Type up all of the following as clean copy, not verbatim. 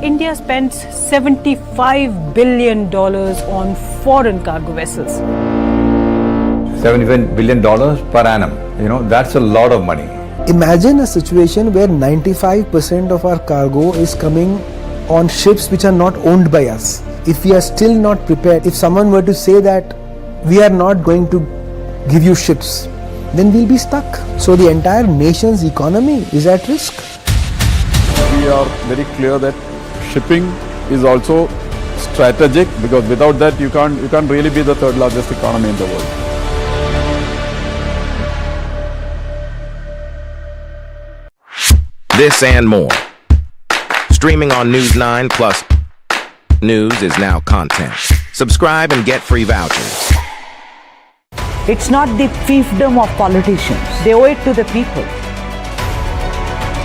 India spends $75 billion on foreign cargo vessels. $75 billion per annum. That's a lot of money. Imagine a situation where 95% of our cargo is coming on ships which are not owned by us. If we are still not prepared, if someone were to say that we are not going to give you ships, then we'll be stuck. So the entire nation's economy is at risk. We are very clear that shipping is also strategic, because without that you can't really be the third largest economy in the world. This and more. Streaming on News9 plus news is now content. Subscribe and get free vouchers. It's not the fiefdom of politicians. They owe it to the people.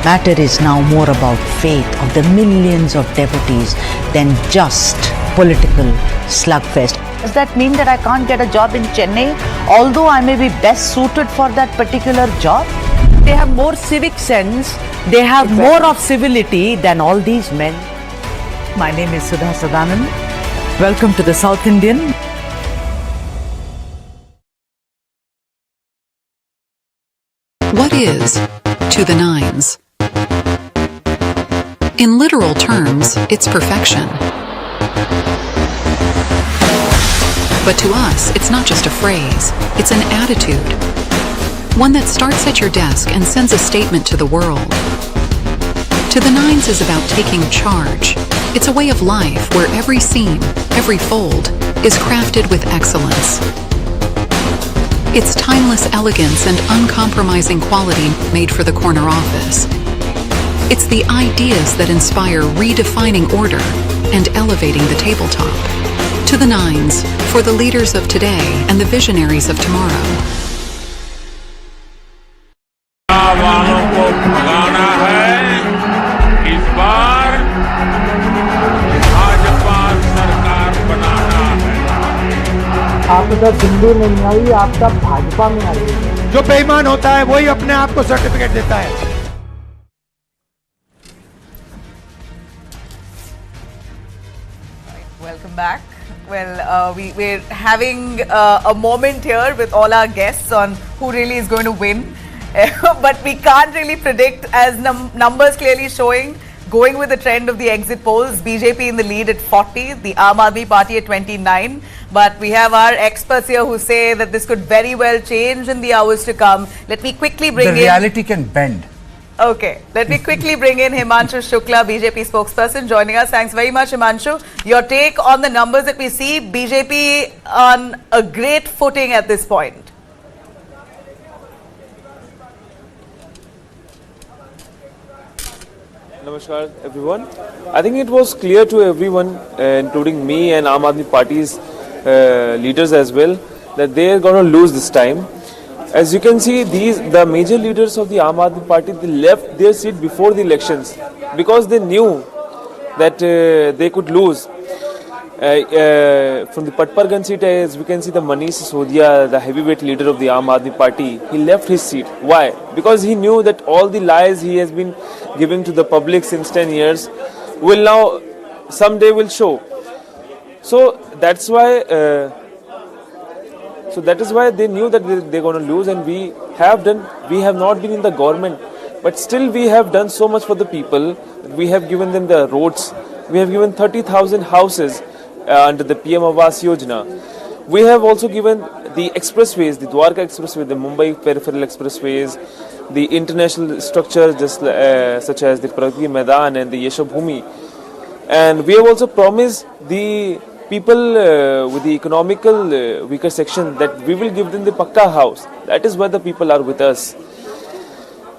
Matter is now more about faith of the millions of devotees than just political slugfest. Does that mean that I can't get a job in Chennai, although I may be best suited for that particular job? They have more civic sense. They have more of civility than all these men. My name is Sudha Sadanand. Welcome to the South Indian. What is to the nines? In literal terms, it's perfection. But to us, it's not just a phrase, it's an attitude. One that starts at your desk and sends a statement to the world. To the nines is about taking charge. It's a way of life where every seam, every fold, is crafted with excellence. It's timeless elegance and uncompromising quality made for the corner office. It's the ideas that inspire redefining order and elevating the tabletop. To the nines, for the leaders of today and the visionaries of tomorrow. आपका सिंधु नहीं आई, आपका भाजपा में आई। जो बेईमान होता है वही अपने आप को सर्टिफिकेट देता है। Welcome back. Well, we're having a moment here with all our guests on who really is going to win. But we can't really predict, as numbers clearly showing, going with the trend of the exit polls, BJP in the lead at 40, the Aam Aadmi Party at 29. But we have our experts here who say that this could very well change in the hours to come. Let me quickly bring in... The reality can bend. Okay, let me quickly bring in Himanshu Shukla, BJP spokesperson, joining us. Thanks very much, Himanshu. Your take on the numbers that we see, BJP on a great footing at this point. Namaskar everyone. I think it was clear to everyone, including me and Aam Aadmi Party's leaders as well, that they are going to lose this time. As you can see, the major leaders of the Aam Aadmi Party, they left their seat before the elections because they knew that they could lose. From the Patpargan seat, as we can see, the Manish Sisodia, the heavyweight leader of the Aam Aadmi Party, he left his seat. Why? Because he knew that all the lies he has been giving to the public since 10 years will now someday will show. So that's why. So that is why they knew that they're going to lose, and we have not been in the government, but still we have done so much for the people. We have given them the roads. We have given 30,000 houses under the PM Awas Yojana. We have also given the expressways, the Dwarka Expressway, the Mumbai peripheral expressways, the international structures just such as the Pragati Maidan and the Yeshobhumi. And we have also promised the people with the economical weaker section that we will give them the Pakka house. That is why the people are with us.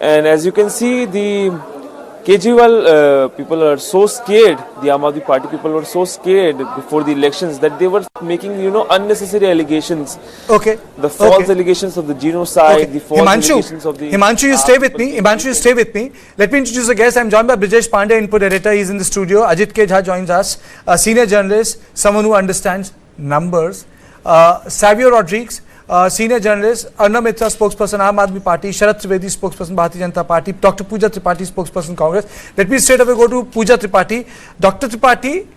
And as you can see, the Kejriwal people are so scared, the Aam Aadmi Party people were so scared before the elections that they were making, unnecessary allegations. Okay. The false allegations of the genocide, the false allegations of the... Himanshu, you stay with me. Himanshu, you stay with me. Let me introduce a guest. I'm joined by Brijesh Pandey, input editor. He's in the studio. Ajit K. Jha joins us, a senior journalist, someone who understands numbers. Savio Rodriguez, senior journalist, Arnab Mitra, spokesperson, Aam Aadmi Party, Sharat Trivedi, spokesperson, Bharatiya Janata Party, Dr. Pooja Tripathi, spokesperson, Congress. Let me straight away go to Pooja Tripathi. Dr. Tripathi,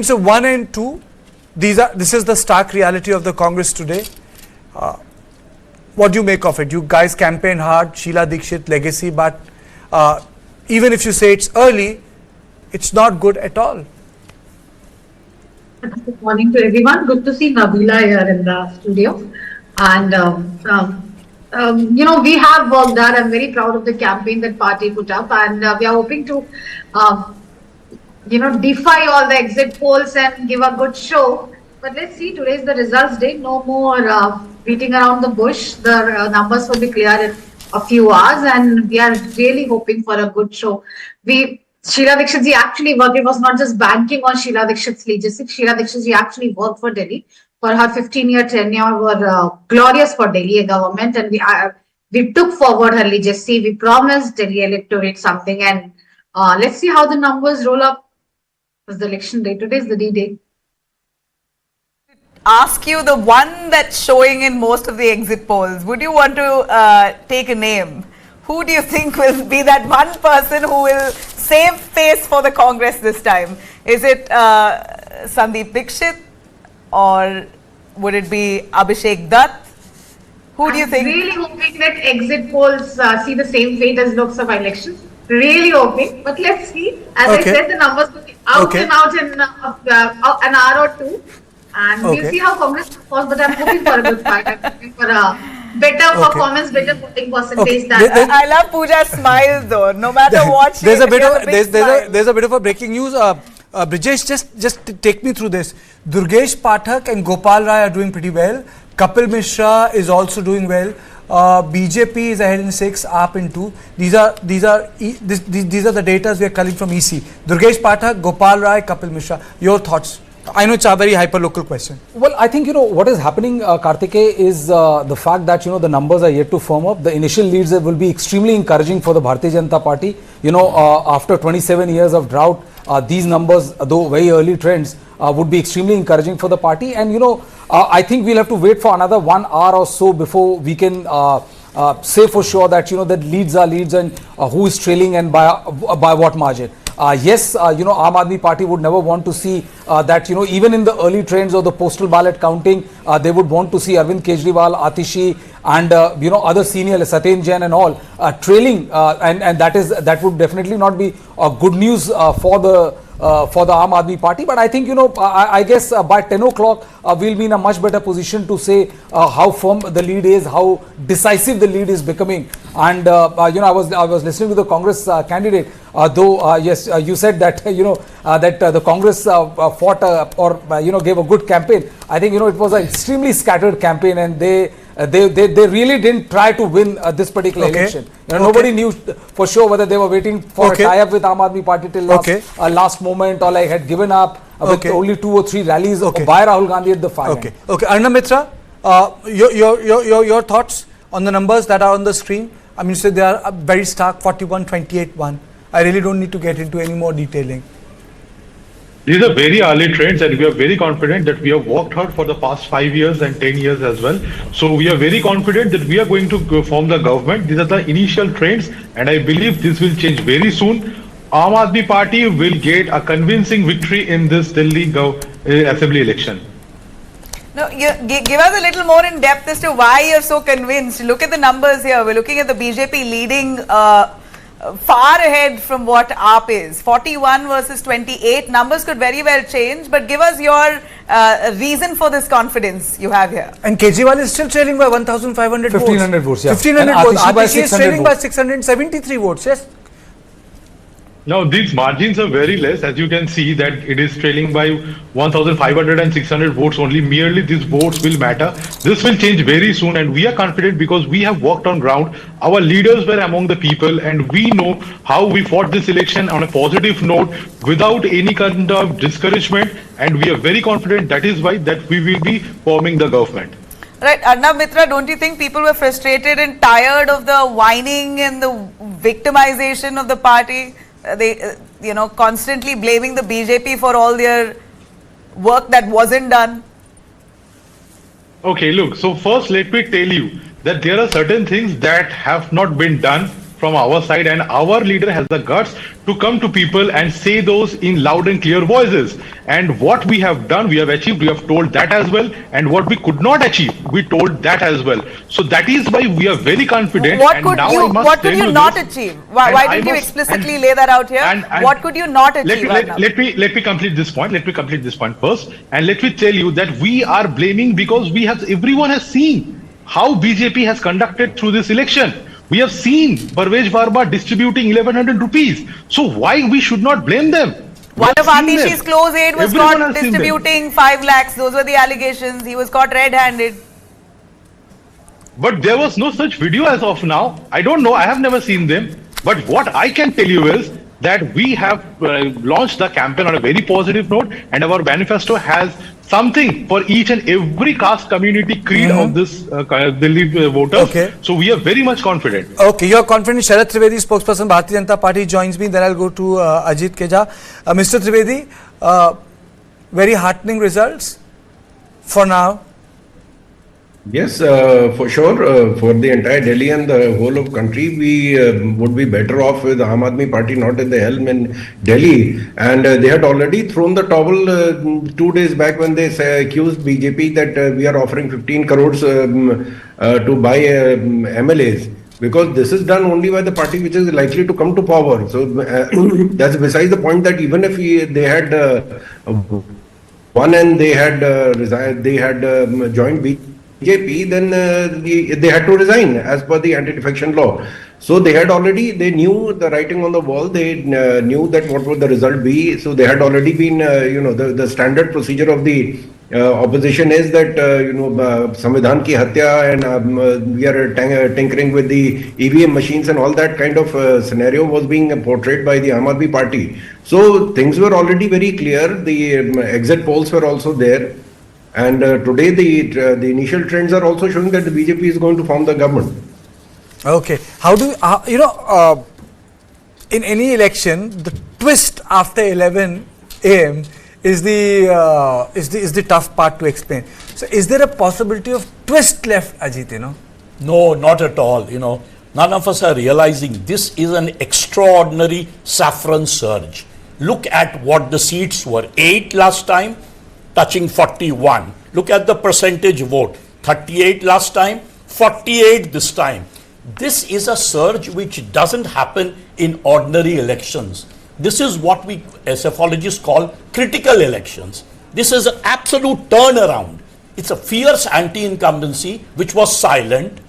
so 1 and 2, this is the stark reality of the Congress today. What do you make of it? You guys campaign hard, Sheila Dikshit legacy, but even if you say it's early, it's not good at all. Good morning to everyone. Good to see Nabila here in the studio. And, we have worked hard. I'm very proud of the campaign that party put up. And we are hoping to, defy all the exit polls and give a good show. But let's see, today's the results day. No more beating around the bush. The numbers will be clear in a few hours. And we are really hoping for a good show. Sheila Dikshit ji actually worked. It was not just banking on Sheila Dikshit's leadership. Sheila Dikshit ji actually worked for Delhi. For her 15-year tenure were glorious for Delhi government, and we took forward her legacy. We promised Delhi electorate something, and let's see how the numbers roll up. It was the election day. Today is the D-Day. Ask you the one that's showing in most of the exit polls. Would you want to take a name? Who do you think will be that one person who will save face for the Congress this time? Is it Sandeep Dikshit, or would it be Abhishek Dutt? Who do you think? I'm really hoping that exit polls see the same fate as Lok Sabha elections. Really hoping, but let's see. As I said, the numbers will be out and out in an hour or two, and we'll see how Congress performs. But I'm hoping for a good fight. I'm hoping for a better performance, better voting percentage. I love Pooja's smile though. No matter what, there's a bit of a breaking news. Brijesh, just take me through this. Durgesh Pathak and Gopal Rai are doing pretty well. Kapil Mishra is also doing well. BJP is ahead in 6, AAP in 2. These are the data we are culling from EC. Durgesh Pathak, Gopal Rai, Kapil Mishra. Your thoughts? I know it's a very hyper-local question. Well, I think, what is happening, Karthike, is the fact that, the numbers are yet to firm up. The initial leads will be extremely encouraging for the Bharatiya Janata Party. After 27 years of drought, these numbers, though very early trends, would be extremely encouraging for the party. And, I think we'll have to wait for another 1 hour or so before we can say for sure that, that leads are leads and who is trailing and by what margin. Yes, Aam Aadmi Party would never want to see that, even in the early trends of the postal ballot counting, they would want to see Arvind Kejriwal, Atishi and, other senior, Satyen Jain and all trailing, and that would definitely not be good news for the Aam Aadmi Party. But I think, I guess by 10 o'clock, we'll be in a much better position to say how firm the lead is, how decisive the lead is becoming. And, I was listening to the Congress candidate, though, yes, you said that, that the Congress fought or, gave a good campaign. I think, it was an extremely scattered campaign, and they really didn't try to win this particular election. Nobody knew for sure whether they were waiting for a tie-up with Aam Aadmi Party till last moment, or like had given up with only 2 or 3 rallies by Rahul Gandhi at the far end. Okay, Arnab Mitra, your thoughts on the numbers that are on the screen? So they are very stark, 41, 28, 1. I really don't need to get into any more detailing. These are very early trends, and we are very confident that we have worked hard for the past 5 years and 10 years as well. So we are very confident that we are going to form the government. These are the initial trends, and I believe this will change very soon. Aam Aadmi Party will get a convincing victory in this Delhi assembly election. No, give us a little more in depth as to why you're so convinced. Look at the numbers here. We're looking at the BJP leading far ahead from what AAP is. 41 versus 28. Numbers could very well change, but give us your reason for this confidence you have here. And Kejriwal is still trailing by 1,500 votes. 1,500 votes, yeah. 1,500 votes. Atishi is trailing by 673 votes, yes? Now, these margins are very less. As you can see that it is trailing by 1,500 and 600 votes only. Merely these votes will matter. This will change very soon, and we are confident because we have worked on ground. Our leaders were among the people, and we know how we fought this election on a positive note without any kind of discouragement, and we are very confident that is why that we will be forming the government. Right, Arnab Mitra, don't you think people were frustrated and tired of the whining and the victimization of the party? They, constantly blaming the BJP for all their work that wasn't done. Okay, look, so first let me tell you that there are certain things that have not been done from our side, and our leader has the guts to come to people and say those in loud and clear voices. And what we have done, we have achieved, we have told that as well. And what we could not achieve, we told that as well. So that is why we are very confident. What and could now you, I must what could tell you you not this, achieve? Why didn't you explicitly lay that out here? What could you not achieve? Let me complete this point. Let me complete this point first. And let me tell you that we are blaming because everyone has seen how BJP has conducted through this election. We have seen Parvez Varma distributing 1100 rupees. So why we should not blame them? One of Atishi's close aide was Everyone caught has seen distributing 5 lakhs. Those were the allegations. He was caught red-handed. But there was no such video as of now. I don't know. I have never seen them. But what I can tell you is that we have launched the campaign on a very positive note, and our manifesto has something for each and every caste, community, creed of this Delhi voters. Okay. So we are very much confident. Okay, you are confident. Sharad Trivedi, spokesperson Bharatiya Janata Party, joins me. Then I'll go to Ajit Keja. Mr. Trivedi, very heartening results for now. Yes, for sure. For the entire Delhi and the whole of country, we would be better off with Aam Aadmi Party not at the helm in Delhi. And they had already thrown the towel 2 days back when they accused BJP that we are offering 15 crores to buy MLAs. Because this is done only by the party which is likely to come to power. So that's besides the point that even if they had won and they had joined BJP, then they had to resign as per the anti-defection law. So they knew the writing on the wall, they knew that what would the result be. So they had already been, the standard procedure of the opposition is that, Samvidhan ki hatya and we are tinkering with the EVM machines and all that kind of scenario was being portrayed by the Aam Aadmi Party. So things were already very clear. The exit polls were also there. And today the initial trends are also showing that the BJP is going to form the government. Okay. How do in any election, the twist after 11 a.m. is the tough part to explain. So is there a possibility of twist left, Ajit? No, not at all. None of us are realizing this is an extraordinary saffron surge. Look at what the seats were. 8 last time, touching 41. Look at the percentage vote. 38 last time, 48 this time. This is a surge which doesn't happen in ordinary elections. This is what we SFologists call critical elections. This is an absolute turnaround. It's a fierce anti-incumbency which was silent,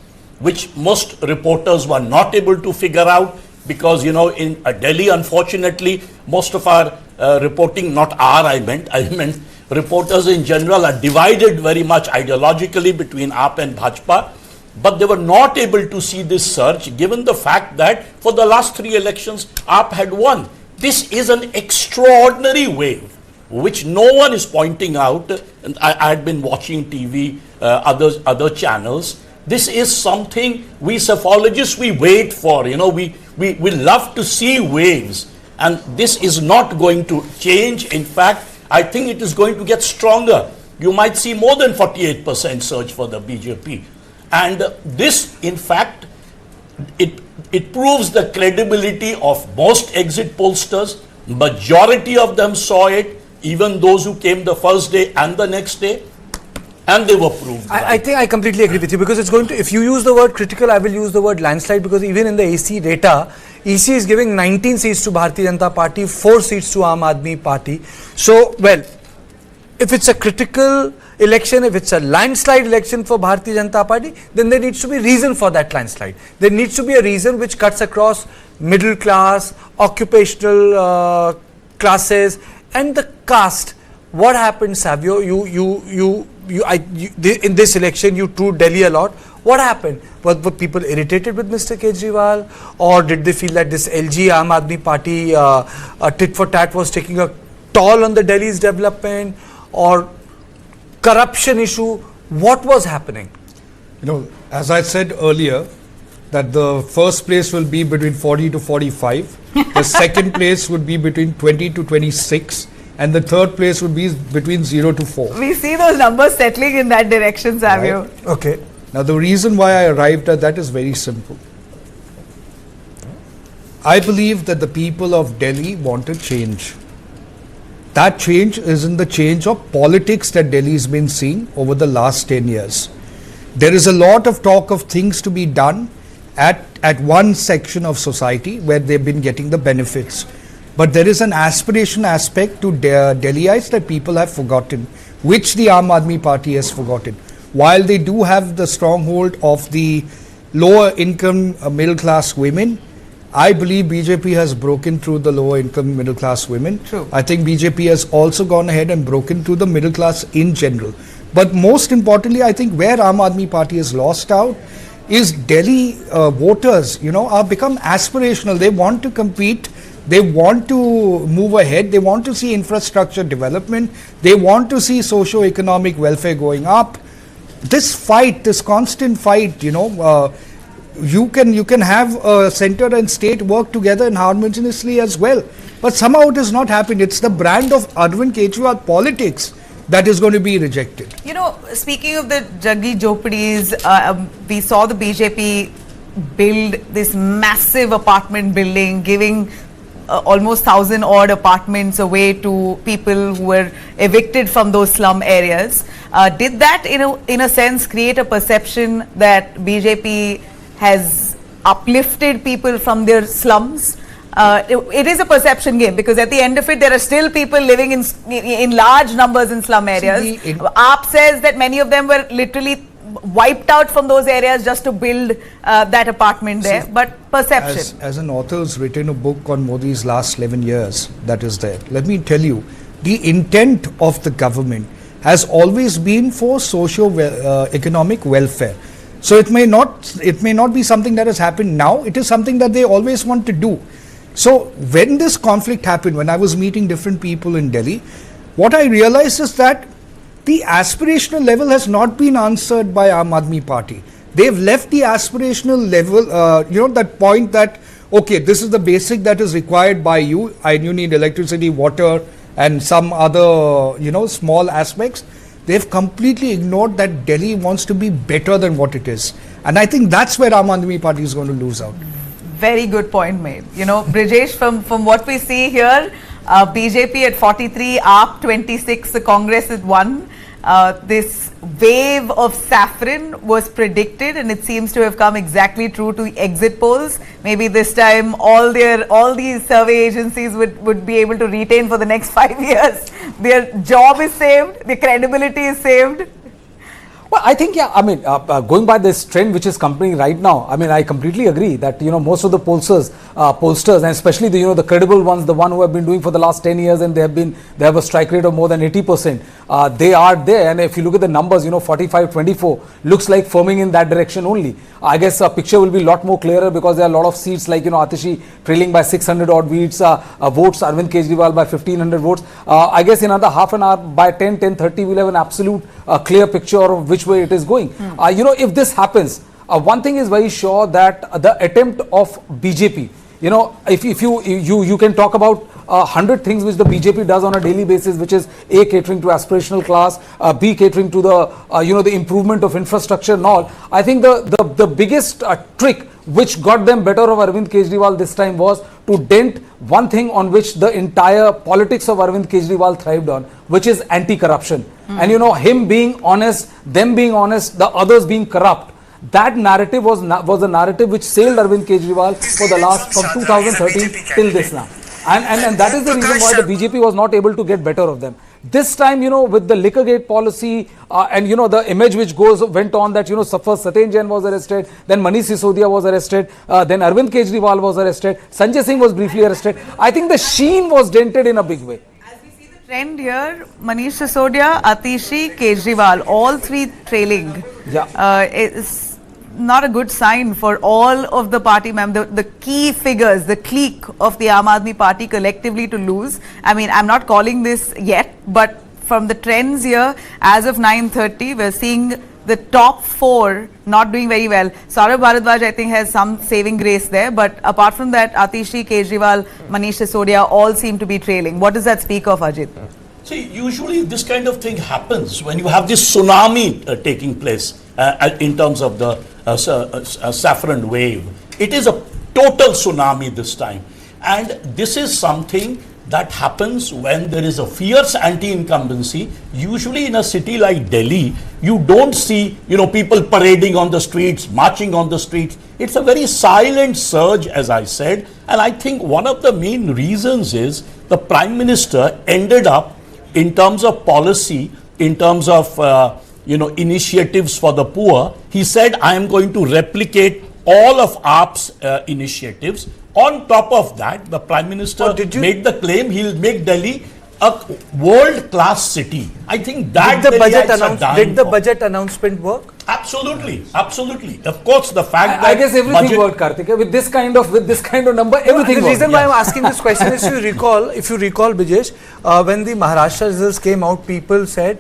which most reporters were not able to figure out because, in Delhi, unfortunately, most of our reporting, I meant reporters in general are divided very much ideologically between AAP and Bhajpa, but they were not able to see this surge given the fact that for the last 3 elections, AAP had won. This is an extraordinary wave, which no one is pointing out. And I had been watching TV, other channels. This is something we Safologists, we wait for. We love to see waves. And this is not going to change. In fact, I think it is going to get stronger. You might see more than 48% surge for the BJP. And this, in fact, it proves the credibility of most exit pollsters. Majority of them saw it, even those who came the first day and the next day, and they were proved. I think I completely agree with you, because it's going to, if you use the word critical, I will use the word landslide, because even in the AC data, EC is giving 19 seats to Bharatiya Janata Party, 4 seats to Aam Aadmi Party. So, well, if it's a critical election, if it's a landslide election for Bharatiya Janata Party, then there needs to be reason for that landslide. There needs to be a reason which cuts across middle class, occupational classes, and the caste. What happened, Savio? In this election, you toured Delhi a lot. What happened? Were people irritated with Mr. Kejriwal, or did they feel that this LG Aam Aadmi Party tit for tat was taking a toll on the Delhi's development, or corruption issue? What was happening? As I said earlier, that the first place will be between 40 to 45. The second place would be between 20 to 26. and the third place would be between 0 to 4. We see those numbers settling in that direction, Savio. Right? Okay. Now the reason why I arrived at that is very simple. I believe that the people of Delhi want a change. That change is in the change of politics that Delhi has been seeing over the last 10 years. There is a lot of talk of things to be done at one section of society where they've been getting the benefits. But there is an aspiration aspect to Delhiites that people have forgotten, which the Aam Aadmi Party has forgotten. While they do have the stronghold of the lower income middle class women, I believe BJP has broken through the lower income middle class women. True. I think BJP has also gone ahead and broken through the middle class in general. But most importantly, I think where Aam Aadmi Party has lost out is Delhi voters, are become aspirational. They want to compete. They want to move ahead. They want to see infrastructure development. They want to see socio-economic welfare going up. This fight, this constant fight, you can have center and state work together and harmoniously as well. But somehow it has not happened. It's the brand of Arvind Kejriwal politics that is going to be rejected. Speaking of the Jaggi Jhopadis, we saw the BJP build this massive apartment building, giving almost 1,000 odd apartments away to people who were evicted from those slum areas. Did that, in a sense, create a perception that BJP has uplifted people from their slums? It is a perception game, because at the end of it, there are still people living in large numbers in slum areas. AAP says that many of them were literally wiped out from those areas just to build that apartment there. But perception. As an author who's written a book on Modi's last 11 years, that is there. Let me tell you, the intent of the government has always been for socio-economic welfare. So it may not be something that has happened now. It is something that they always want to do. So when this conflict happened, when I was meeting different people in Delhi, what I realized is that the aspirational level has not been answered by Aam Aadmi Party. They've left the aspirational level, that point that, okay, this is the basic that is required by you, and you need electricity, water, and some other, small aspects. They've completely ignored that Delhi wants to be better than what it is. And I think that's where Aam Aadmi Party is going to lose out. Very good point made. Brijesh, from what we see here, BJP at 43, AAP 26, the Congress at 1. This wave of saffron was predicted, and it seems to have come exactly true to exit polls. Maybe this time all these survey agencies would be able to retain for the next 5 years. Their job is saved, their credibility is saved. Well, I think, going by this trend which is accompanying right now, I completely agree that, most of the pollsters, and especially the credible ones, the one who have been doing for the last 10 years, and they have a strike rate of more than 80%. They are there, and if you look at the numbers, 45-24 looks like firming in that direction only. I guess a picture will be a lot more clearer, because there are a lot of seats like, Atishi trailing by 600 odd votes, Arvind Kejriwal by 1500 votes. I guess in another half an hour, by 10:30, we'll have an absolute clear picture of which way it is going. If this happens, one thing is very sure, that the attempt of BJP, if you can talk about 100 things which the BJP does on a daily basis, which is A, catering to aspirational class, B, catering to the improvement of infrastructure and all. I think the biggest trick which got them better of Arvind Kejriwal this time was to dent one thing on which the entire politics of Arvind Kejriwal thrived on, which is anti-corruption. And him being honest, them being honest, the others being corrupt. That narrative was a narrative which sailed Arvind Kejriwal from 2013 till this now. And that is the reason why the BJP was not able to get better of them. This time, with the Liquorgate policy and, the image which went on that, first Satyen Jain was arrested, then Manish Sisodia was arrested, then Arvind Kejriwal was arrested, Sanjay Singh was briefly arrested. I think the sheen was dented in a big way. As we see the trend here, Manish Sisodia, Atishi, Kejriwal, all three trailing. Yeah. It's not a good sign for all of the party members, the key figures, the clique of the Aam Aadmi Party collectively to lose. I'm not calling this yet, but from the trends here, as of 9:30, we're seeing the top 4 not doing very well. Saurabh Bharadwaj, I think, has some saving grace there. But apart from that, Atishi, Kejriwal, Manish Sisodia all seem to be trailing. What does that speak of, Ajit? See, usually this kind of thing happens when you have this tsunami taking place in terms of the saffron wave. It is a total tsunami this time. And this is something that happens when there is a fierce anti-incumbency. Usually in a city like Delhi, you don't see, people parading on the streets, marching on the streets. It's a very silent surge, as I said. And I think one of the main reasons is the Prime Minister ended up, in terms of policy, in terms of, initiatives for the poor, he said, I am going to replicate all of AAP's initiatives. On top of that, the Prime Minister made the claim he'll make Delhi a world-class city. I think that did the budget announcement work? Absolutely, absolutely. Of course, the fact that I guess everything worked, Karthik. With this kind of number, everything worked. The reason why I'm asking this question is, if you recall, Bijesh, when the Maharashtra results came out, people said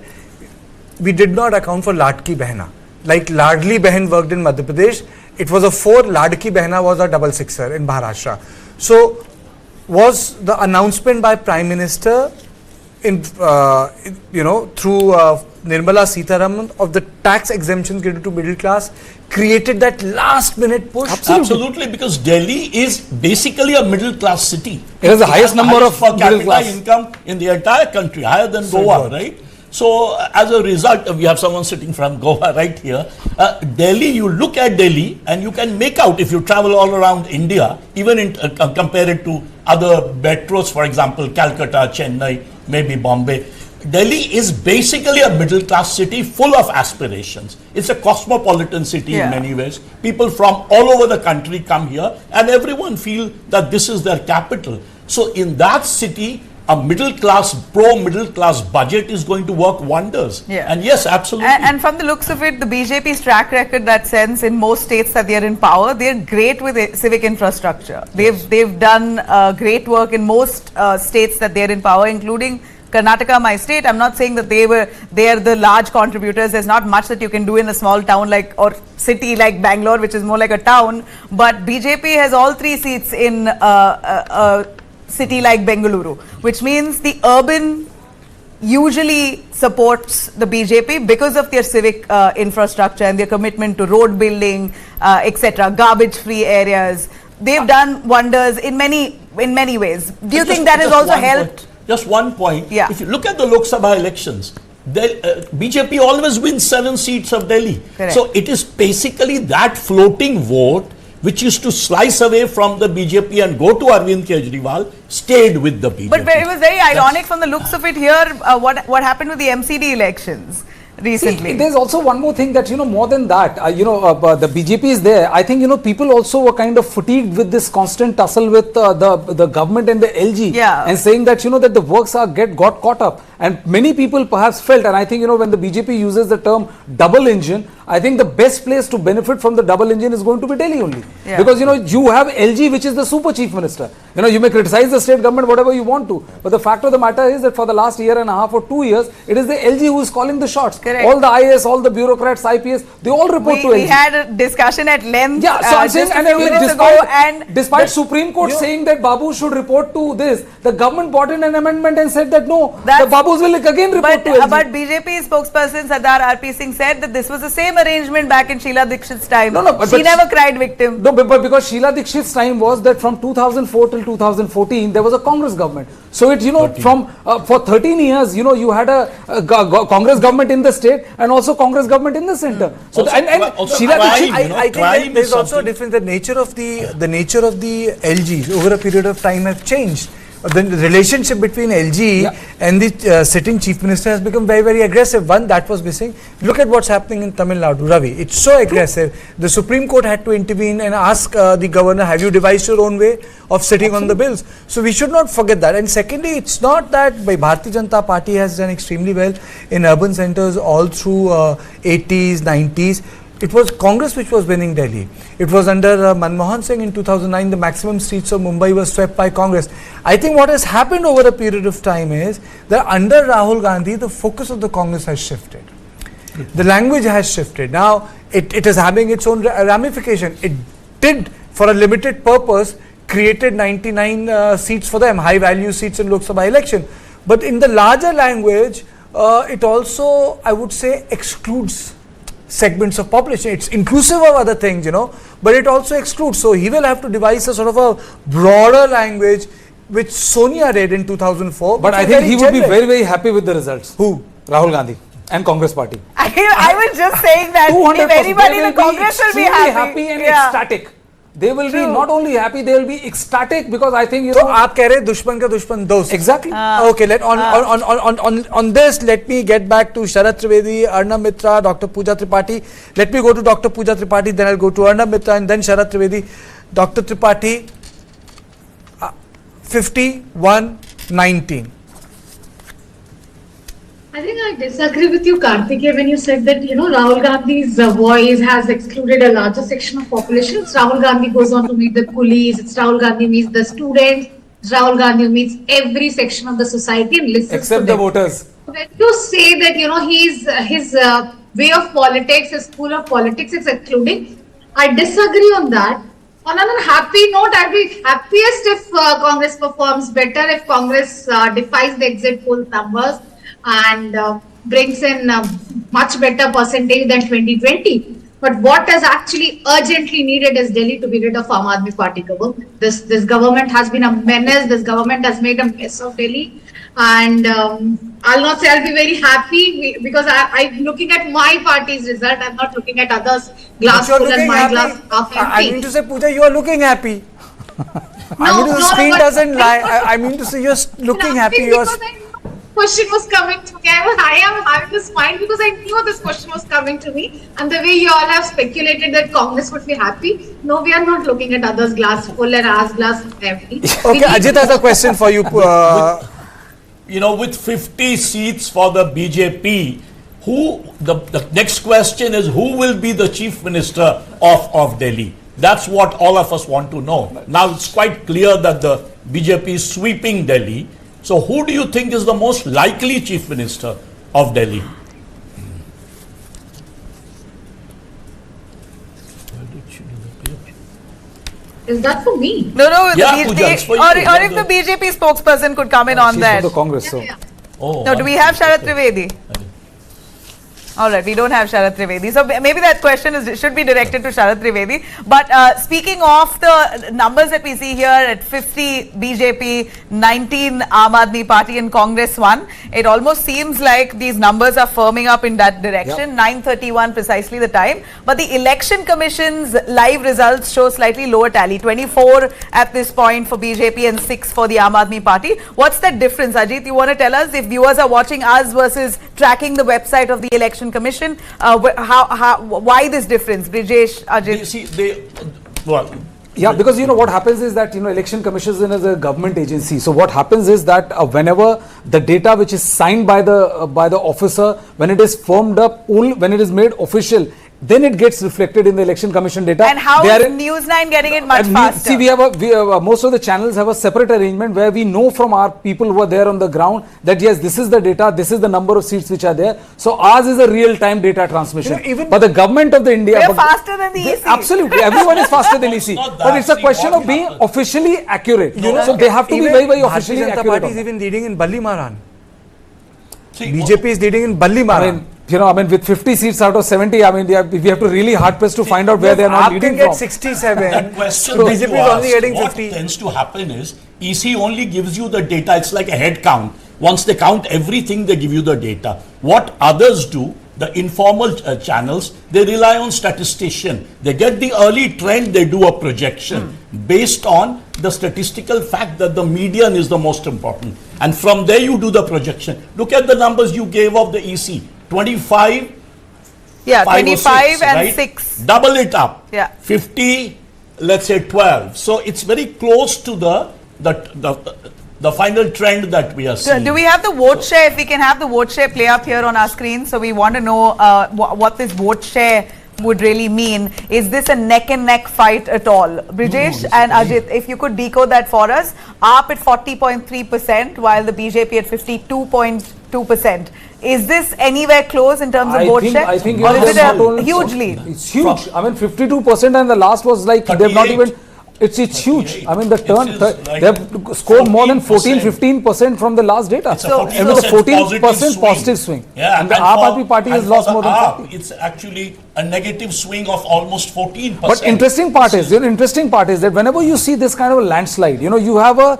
we did not account for Ladki Behna. Like Ladli Behan worked in Madhya Pradesh. It was a 4, Ladki Behna was a double sixer in Maharashtra. So, was the announcement by Prime Minister through Nirmala Sitharaman of the tax exemptions given to middle class created that last minute push? Absolutely, because Delhi is basically a middle class city. It has the highest number of per middle capita class income in the entire country, higher than Goa, right? So, as a result, we have someone sitting from Goa right here. Delhi, you look at Delhi and you can make out, if you travel all around India, even compare it to other metros, for example, Calcutta, Chennai, maybe Bombay. Delhi is basically a middle class city full of aspirations. It's a cosmopolitan city in many ways. People from all over the country come here and everyone feel that this is their capital. So, in that city, a pro-middle class budget is going to work wonders. Yeah. And yes, absolutely. And from the looks of it, the BJP's track record, that sense, in most states that they are in power, they're great with civic infrastructure. They've done great work in most states that they're in power, including Karnataka, my state. I'm not saying that they are the large contributors. There's not much that you can do in a small town or city like Bangalore, which is more like a town. But BJP has all 3 seats in city like Bengaluru, which means the urban usually supports the BJP because of their civic infrastructure and their commitment to road building, etc., garbage-free areas. They've done wonders in many ways. Do you think that has also helped? Just one point. Yeah. If you look at the Lok Sabha elections, BJP always wins 7 seats of Delhi. Correct. So it is basically that floating vote which used to slice away from the BJP and go to Arvind Kejriwal, stayed with the BJP. But it was very ironic from the looks of it here, what happened with the MCD elections recently. See, there's also one more thing that, more than that, the BJP is there. I think, people also were kind of fatigued with this constant tussle with the government and the LG. And saying that, that the works got caught up. And many people perhaps felt, and I think, when the BJP uses the term double engine, I think the best place to benefit from the double engine is going to be Delhi only. Because, you have LG, which is the super chief minister. You may criticize the state government whatever you want to. But the fact of the matter is that for the last 1.5 years or 2 years, it is the LG who is calling the shots. Correct. All the IAS, all the bureaucrats, IPS, they all report to LG. We had a discussion at length so I'm saying, despite Supreme Court saying that Babu should report to this, the government brought in an amendment and said that no, the Babus will again report to LG. But BJP spokesperson Sardar RP Singh said that this was the same arrangement back in Sheila Dikshit's time. She never cried victim. No, but because Sheila Dikshit's time was that from 2004 till 2014, there was a Congress government. So it, for 13 years, you had a Congress government in the state and also Congress government in the center. So Sheila Dikshit, I think there's also a difference. The nature of the LGs over a period of time have changed. The relationship between LG and the sitting chief minister has become very, very aggressive. One, that was missing. Look at what's happening in Tamil Nadu, Ravi. It's so aggressive. The Supreme Court had to intervene and ask the governor, have you devised your own way of sitting on the bills? So we should not forget that. And secondly, it's not that Bharatiya Janata Party has done extremely well in urban centers all through 80s, 90s. It was Congress which was winning Delhi. It was under Manmohan Singh in 2009, the maximum seats of Mumbai were swept by Congress. I think what has happened over a period of time is that under Rahul Gandhi, the focus of the Congress has shifted. The language has shifted. Now it is having its own ramification. It did, for a limited purpose, created 99 seats for them, high value seats in Lok Sabha election. But in the larger language, it also, I would say, excludes segments of population. It's inclusive of other things, but it also excludes. So he will have to devise a sort of a broader language, which Sonia did in 2004. But I think he would be very, very happy with the results. Who? Rahul Gandhi and Congress party. I was just saying that if anybody in the Congress will be happy and ecstatic. They will be not only happy, they will be ecstatic, because I think So आप कह रहे दुश्मन का दुश्मन दोस्त. Exactly. Okay, on this, let me get back to Sharad Trivedi, Arnab Mitra, Dr. Pooja Tripathi. Let me go to Dr. Pooja Tripathi, then I'll go to Arnab Mitra and then Sharad Trivedi. Dr. Tripathi, 51-19. I think I disagree with you, Karthikeya, when you said that, Rahul Gandhi's voice has excluded a larger section of population. It's Rahul Gandhi goes on to meet the police, it's Rahul Gandhi meets the students, it's Rahul Gandhi meets every section of the society and listens except to the them. voters. When you say that, his way of politics, his school of politics is excluding, I disagree on that. On an unhappy note, I'd be happiest if Congress performs better, if Congress defies the exit poll numbers and brings in a much better percentage than 2020. But what is actually urgently needed is Delhi to be rid of Aam Aadmi Party government. This government has been a menace. This government has made a mess of Delhi. And I'll not say I'll be very happy because I'm looking at my party's result. I'm not looking at others' glass full and my glass half empty. I mean to say, Pooja, you are looking happy. The screen doesn't lie. I mean to say, you're looking happy. Question was coming to me. I am having this smile because I knew this question was coming to me. And the way you all have speculated that Congress would be happy, no, we are not looking at others' glass full and ours glass empty. Okay, Ajit has a question for you. With 50 seats for the BJP, the next question is who will be the chief minister of Delhi? That's what all of us want to know. Now it's quite clear that the BJP is sweeping Delhi. So who do you think is the most likely chief minister of Delhi? Is that for me? No, Yeah, Pooja, it's for you. or if the BJP spokesperson could come in on that. She's from the Congress, so. No, do we have Sharad Trivedi? All right, we don't have Sharad Trivedi. So maybe that question should be directed to Sharad Trivedi. But speaking of the numbers that we see here at 50 BJP, 19 Aam Aadmi Party and Congress 1, it almost seems like these numbers are firming up in that direction. 9:31 precisely the time. But the Election Commission's live results show slightly lower tally. 24 at this point for BJP and 6 for the Aam Aadmi Party. What's the difference, Ajit? You want to tell us if viewers are watching us versus tracking the website of the Election Commission, why this difference, Brijesh, Ajit? Yeah, because what happens is that Election Commission is a government agency. So what happens is that whenever the data which is signed by the officer, when it is firmed up, when it is made official, then it gets reflected in the Election Commission data. And how is News9 getting it much faster? See, we have most of the channels have a separate arrangement where we know from our people who are there on the ground that yes, this is the data, this is the number of seats which are there. So ours is a real-time data transmission. But the government of the India... They're faster than the EC. Absolutely, everyone is faster than EC. But it's a question of being officially accurate. So they have to be very, very officially accurate. Bharatiya Janata Party is even leading in Balli Maran. BJP is leading in Balli Maran. With 50 seats out of 70, we have to really hard press to find out where they are not leading from. Get 67. The question BJP is only getting 50. What tends to happen is EC only gives you the data. It's like a head count. Once they count everything, they give you the data. What others do, the informal channels, they rely on statistician. They get the early trend, they do a projection based on the statistical fact that the median is the most important. And from there you do the projection. Look at the numbers you gave of the EC. 25, 25 and right? 6. Double it up. 50, let's say 12. So it's very close to the final trend that we are seeing. Do we have the vote share? If we can have the vote share play up here on our screen. So we want to know what this vote share would really mean. Is this a neck and neck fight at all? Brijesh and Ajit, if you could decode that for us. AAP at 40.3% while the BJP at 52.2%. 2%. Is this anywhere close in terms of vote share? I think or is it not a only- huge lead? It's huge. I mean, 52%, and the last was like they've not even. It's huge. I mean, the turn they've scored more than 14-15% from the last data. It's a and with a 14% positive swing. Yeah, and the Aam Aadmi Party has and lost for more the than AAP, 40. it's actually a negative swing of almost 14%. But interesting part is that whenever you see this kind of a landslide, you have a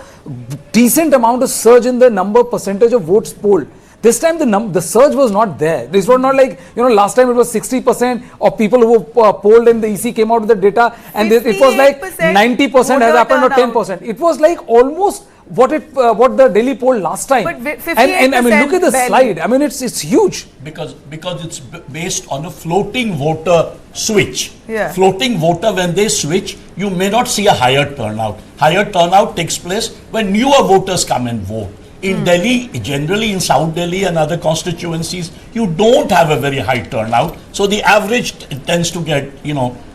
decent amount of surge in the percentage of votes polled. This time the surge was not there. This was not like, last time it was 60% of people who were polled and the EC came out with the data, and it was like 90% has happened or 10%. It was like almost what the Delhi poll last time. But 58% and I mean, look at the barely. slide. I mean, it's huge. Because it's based on a floating voter switch. Yeah. Floating voter, when they switch, you may not see a higher turnout. Higher turnout takes place when newer voters come and vote. In Delhi, generally in South Delhi and other constituencies, you don't have a very high turnout. So the average tends to get,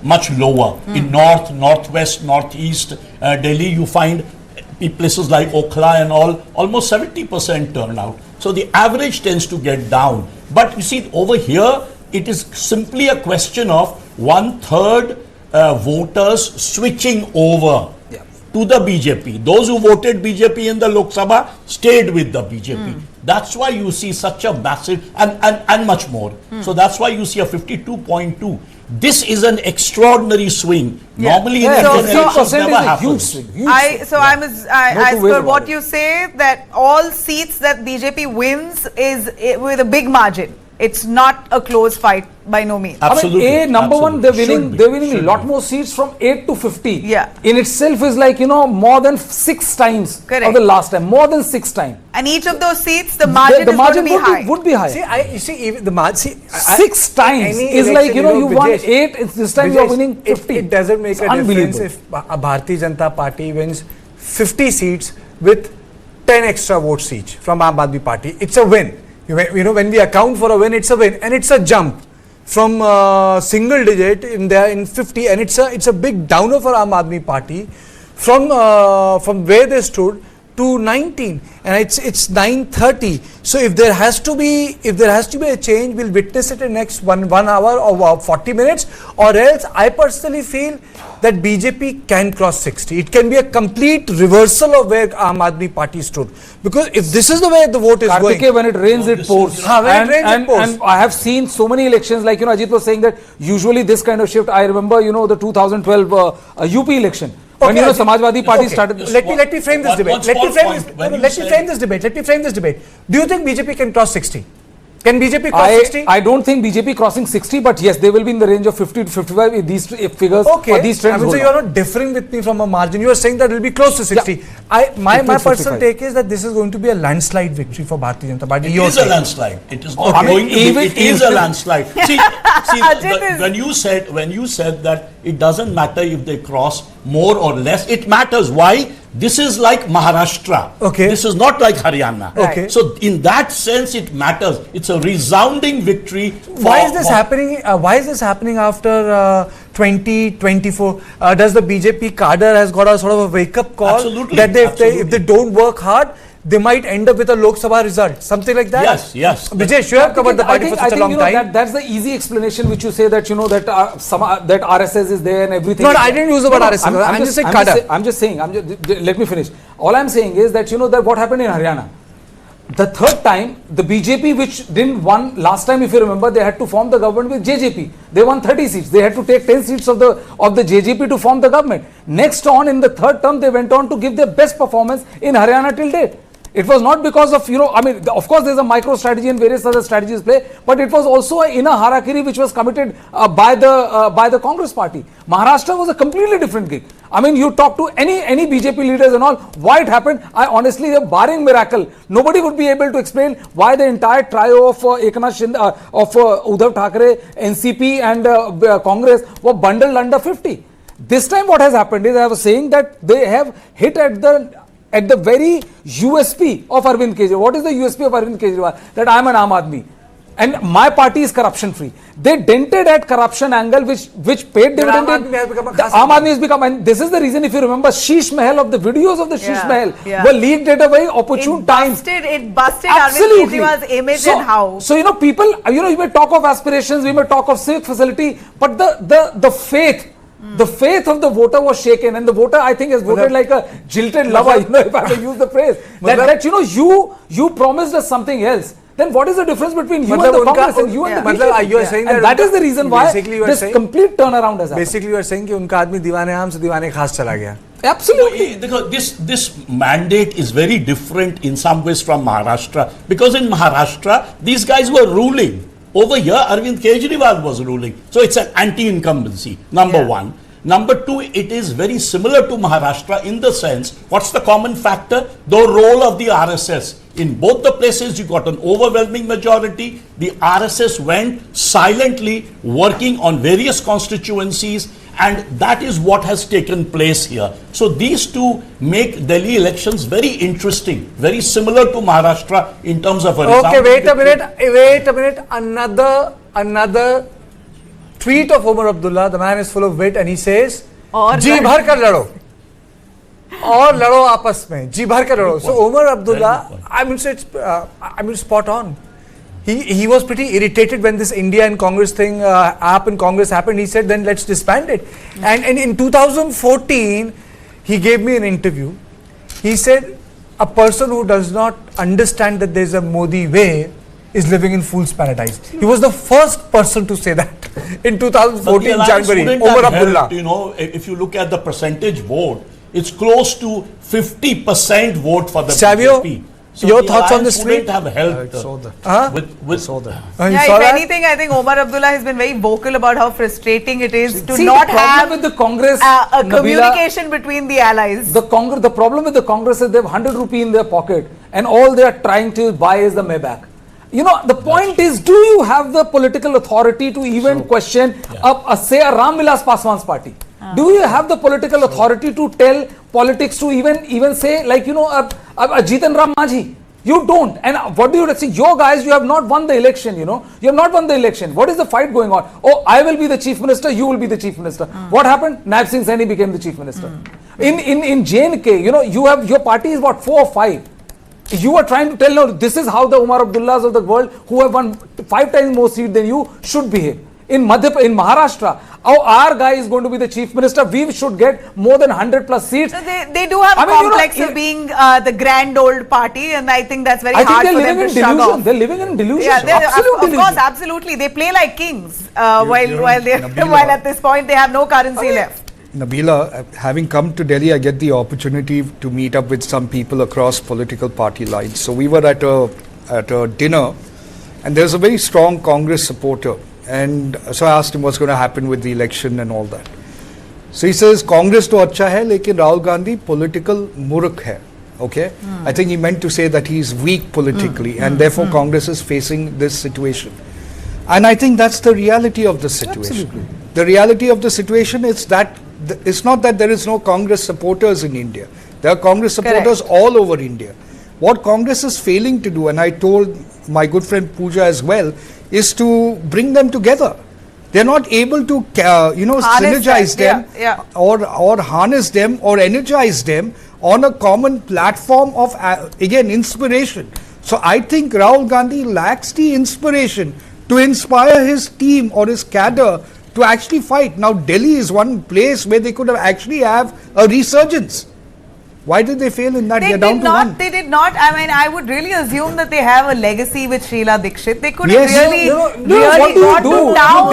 much lower. In North, Northwest, Northeast Delhi, you find places like Okhla and all, almost 70% turnout. So the average tends to get down. But you see, over here, it is simply a question of 1/3 voters switching over to the BJP. Those who voted BJP in the Lok Sabha stayed with the BJP. That's why you see such a massive and much more. So that's why you see a 52.2. This is an extraordinary swing. Normally in Indian elections never happens. As per what you say, that all seats that BJP wins is with a big margin. It's not a close fight by no means. Absolutely. I mean, number one, they're winning a lot more seats from 8 to 50. Yeah. In itself is like, more than 6 times of the last time. More than 6 times. And each of those seats, the margin is going to be high. Would be high. Even the margin. 6 times is like, you won 8, this time you're winning 50. It doesn't make a difference if Bharatiya Janata Party wins 50 seats with 10 extra votes each from Aam Aadmi Party. It's a win. When we account for a win, it's a win, and it's a jump from single digit in 50, and it's a big downer for Aam Aadmi Party from where they stood to 19, and it's 9:30. So if there has to be a change, we'll witness it in next one hour or 40 minutes, or else I personally feel that BJP can cross 60. It can be a complete reversal of where Aam Aadmi Party stood, because if this is the way the vote is going, when it rains, it pours. And I have seen so many elections, like Ajit was saying that usually this kind of shift. I remember the 2012 UP election. When Samajwadi Party started. Let me frame this debate. Let me frame this debate. Do you think BJP can cross 60? Can BJP cross 60? I don't think BJP crossing 60, but yes, they will be in the range of 50 to 55 if these figures or these trends. So you're not differing with me from a margin. You are saying that it will be close to 60. Yeah. My personal take is that this is going to be a landslide victory for Bharatiya Janata Party. It is a landslide. It is not going to be. It is a landslide. See, when you said that it doesn't matter if they cross more or less, it matters. Why? This is like Maharashtra. Okay. This is not like Haryana. Okay. So in that sense, it matters. It's a resounding victory. Why is this happening? Why is this happening after 2024? Does the BJP cadre has got a sort of a wake-up call? Absolutely. That if they don't work hard, they might end up with a Lok Sabha result, something like that. Yes. Vijay, you have covered the party for such a long time. That's the easy explanation which you say that that RSS is there and everything. No, I didn't use the word RSS. I'm just saying cadre. I'm just saying. Let me finish. All I'm saying is that that what happened in Haryana. The third time, the BJP, which didn't won last time, if you remember, they had to form the government with JJP. They won 30 seats. They had to take 10 seats of the JJP to form the government. Next on, in the third term, they went on to give their best performance in Haryana till date. It was not because of, of course there's a micro strategy and various other strategies play, but it was also an inner harakiri which was committed by the Congress party. Maharashtra was a completely different gig. I mean, you talk to any BJP leaders and all, why it happened, I honestly, barring miracle, nobody would be able to explain why the entire trio of Eknath Shinde, of Uddhav Thackeray, NCP and Congress were bundled under 50. This time what has happened is, I was saying that they have hit at the very USP of Arvind Kejriwal. What is the USP of Arvind Kejriwal? That I am an Aam Aadmi. And my party is corruption free. They dented at corruption angle, which paid dividend. Aam Aadmi has become, and this is the reason, if you remember, Sheesh Mahal, of the videos of the Sheesh Mahal were leaked at a very opportune time. It busted Arvind Kejriwal's image and how. So, people, you may talk of aspirations, we may talk of civic facility, but the faith, the faith of the voter was shaken, and the voter, I think, has voted like a jilted lover, if I may use the phrase. That you promised us something else. Then what is the difference between you and the Congress and you and the BJP? You are saying that is the reason why this complete turnaround has happened. Basically, you are saying कि उनका आदमी दीवाने आम से दीवाने खास चला गया. Absolutely. This mandate is very different in some ways from Maharashtra, because in Maharashtra these guys were ruling. Over here, Arvind Kejriwal was ruling. So it's an anti-incumbency, number one. Number two, it is very similar to Maharashtra in the sense, what's the common factor? The role of the RSS. In both the places, you got an overwhelming majority. The RSS went silently working on various constituencies, and that is what has taken place here. So these two make Delhi elections very interesting, very similar to Maharashtra in terms of a result. Okay, wait a minute. Another tweet of Omar Abdullah. The man is full of wit, and he says, "जी भर कर लड़ो, और लड़ो आपस में, जी भर कर लड़ो." So Omar Abdullah, I mean, spot on. He was pretty irritated when this India and Congress thing, AAP and Congress happened. He said, then let's disband it. And in 2014, he gave me an interview. He said, a person who does not understand that there's a Modi way is living in fool's paradise. He was the first person to say that in 2014 January. Omar Abdullah. You know, if you look at the percentage vote, it's close to 50% vote for the BJP. So your thoughts on this tweet? Have helped. I saw that. If anything, I think Omar Abdullah has been very vocal about how frustrating it is to not have with the Congress, a communication between the allies. The problem with the Congress is they have 100 rupee in their pocket, and all they are trying to buy is the Maybach. You know, the point is, do you have the political authority to even question, say, a Ram Vilas Paswan's party? Do you have the political authority to tell politics to even say, like, a Jitan Ram Majhi? You don't. And what do you say? Your guys, you have not won the election, You have not won the election. What is the fight going on? Oh, I will be the chief minister, you will be the chief minister. What happened? Naib Singh Saini became the chief minister. In J&K, you have, your party is what, 4 or 5. You are trying to tell, no, this is how the Umar Abdullahs of the world, who have won 5 times more seats than you, should behave. In Maharashtra, our guy is going to be the chief minister. We should get more than 100 plus seats. So they do have a complex of being the grand old party, and I think that's very hard for them to shrug off. They're living in delusion. Yeah, of course, absolutely. They play like kings while at this point they have no currency left. Nabila, having come to Delhi, I get the opportunity to meet up with some people across political party lines. So we were at a dinner, and there's a very strong Congress supporter. And so I asked him what's going to happen with the election and all that. So he says, Congress to acha hai, lekin Rahul Gandhi political muruk hai. Okay? I think he meant to say that he's weak politically, and therefore Congress is facing this situation. And I think that's the reality of the situation. Absolutely. The reality of the situation is that it's not that there is no Congress supporters in India. There are Congress supporters all over India. What Congress is failing to do, and I told my good friend Pooja as well, is to bring them together. They're not able to, synergize them or harness them or energize them on a common platform of, again, inspiration. So I think Rahul Gandhi lacks the inspiration to inspire his team or his cadre to actually fight. Now, Delhi is one place where they could actually have a resurgence. Why did they fail in that? They're down to one. They did not. I mean, I would really assume that they have a legacy with Sheila Dikshit. They could have really what do you do? Down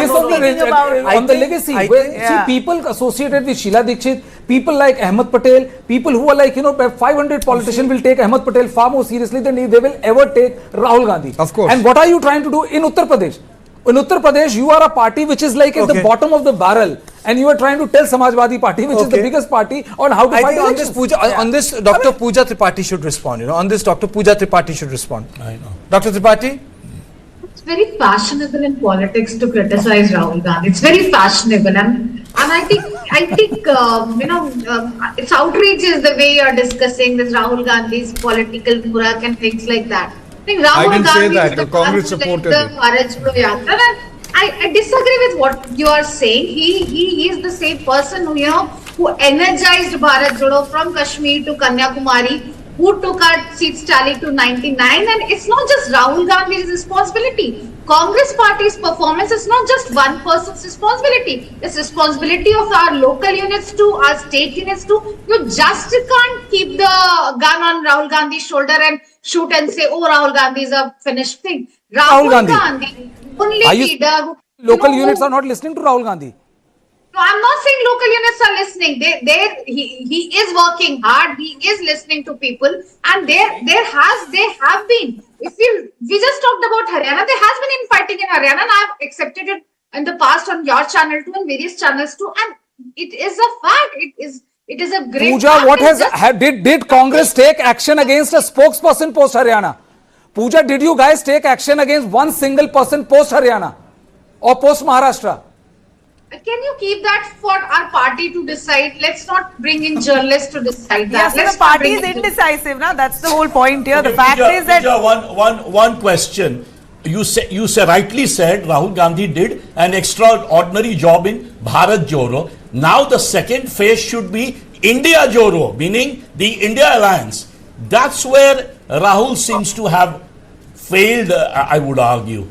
on the legacy. See, people associated with Sheila Dikshit, people like Ahmed Patel, people who are like, 500 politicians will take Ahmed Patel far more seriously than they will ever take Rahul Gandhi. Of course. And what are you trying to do in Uttar Pradesh? In Uttar Pradesh, you are a party which is like at the bottom of the barrel, and you are trying to tell Samajwadi Party, which is the biggest party, on how to fight elections. On this, Dr. Pooja Tripathi should respond. On this, Dr. Pooja Tripathi should respond. I know. Dr. Tripathi? It's very fashionable in politics to criticize Rahul Gandhi. It's very fashionable, and I think it's outrageous the way you're discussing this Rahul Gandhi's political murak and things like that. think Rahul I didn't say Gandhi that. is the The Congress one who led supported the it. Bharat Jodo Yatra. And I disagree with what you are saying. He is the same person who energized Bharat Jodo from Kashmir to Kanyakumari, who took our seats tally to 99. And it's not just Rahul Gandhi's responsibility. Congress party's performance is not just one person's responsibility. It's responsibility of our local units too, our state units too. You just can't keep the gun on Rahul Gandhi's shoulder and shoot and say, oh, Rahul Gandhi is a finished thing. Rahul Gandhi, only leader who... Local units are not listening to Rahul Gandhi. No, I'm not saying local units are listening. He is working hard. He is listening to people, and they have been. If we just talked about Haryana, there has been infighting in Haryana, and I've accepted it in the past on your channel too and various channels too, and it is a fact. It is a great. Pooja, fact. did Congress take action against a spokesperson post Haryana? Pooja, did you guys take action against one single person post Haryana or post Maharashtra? Can you keep that for our party to decide? Let's not bring in journalists to decide that. Yes, the party is indecisive, na? That's the whole point here. The fact is that one question. You rightly said Rahul Gandhi did an extraordinary job in Bharat Jodo. Now the second phase should be India Jodo, meaning the India Alliance. That's where Rahul seems to have failed, I would argue.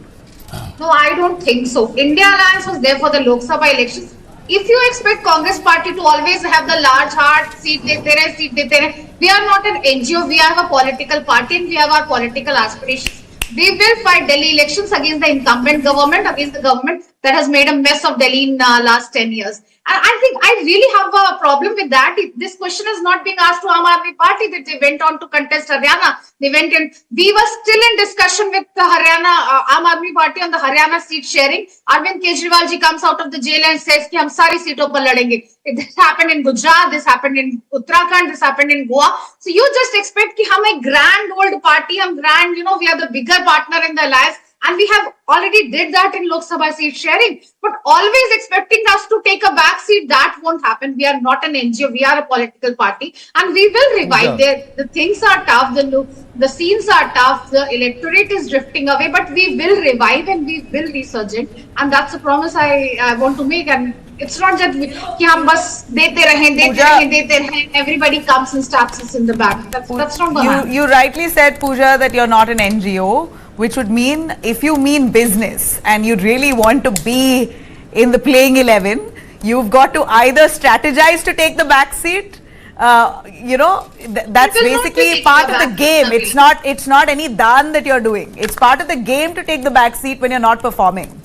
No, I don't think so. India Alliance was there for the Lok Sabha elections. If you expect Congress party to always have the large heart, seat dete rahe, we are not an NGO. We have a political party and we have our political aspirations. We will fight Delhi elections against the incumbent government, against the government that has made a mess of Delhi in last 10 years. And I think I really have a problem with that. This question is not being asked to Aam Aadmi Party that they went on to contest Haryana. They went in. We were still in discussion with the Aam Aadmi Party on the Haryana seat sharing. Arvind Kejriwal ji comes out of the jail and says कि हम सारी सीटों पर लड़ेंगे. This happened in Gujarat. This happened in Uttarakhand. This happened in Goa. So you just expect कि हम एक grand old party, हम grand, we are the bigger partner in the alliance. And we have already did that in Lok Sabha seat sharing. But always expecting us to take a back seat, that won't happen. We are not an NGO. We are a political party. And we will revive there. The things are tough. The scenes are tough. The electorate is drifting away. But we will revive and we will resurgent. And that's a promise I want to make. And it's not just कि हम बस देते रहें. Everybody comes and stabs us in the back. That's not going to happen. You rightly said, Pooja, that you're not an NGO, which would mean if you mean business and you really want to be in the playing 11, you've got to either strategize to take the back seat. That's basically part of the game. It's not any daan that you're doing. It's part of the game to take the back seat when you're not performing.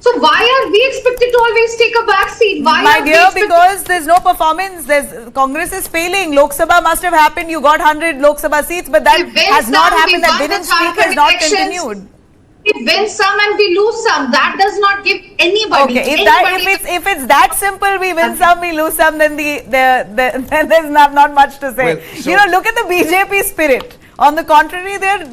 So why are we expected to always take a back seat? My dear, because there's no performance. Congress is failing. Lok Sabha must have happened. You got 100 Lok Sabha seats, but that has not happened. That didn't speak has not continued. We win some and we lose some. That does not give anybody. Okay, if it's that simple, we win some, we lose some, then there's not much to say. Well, look at the BJP spirit. On the contrary, they're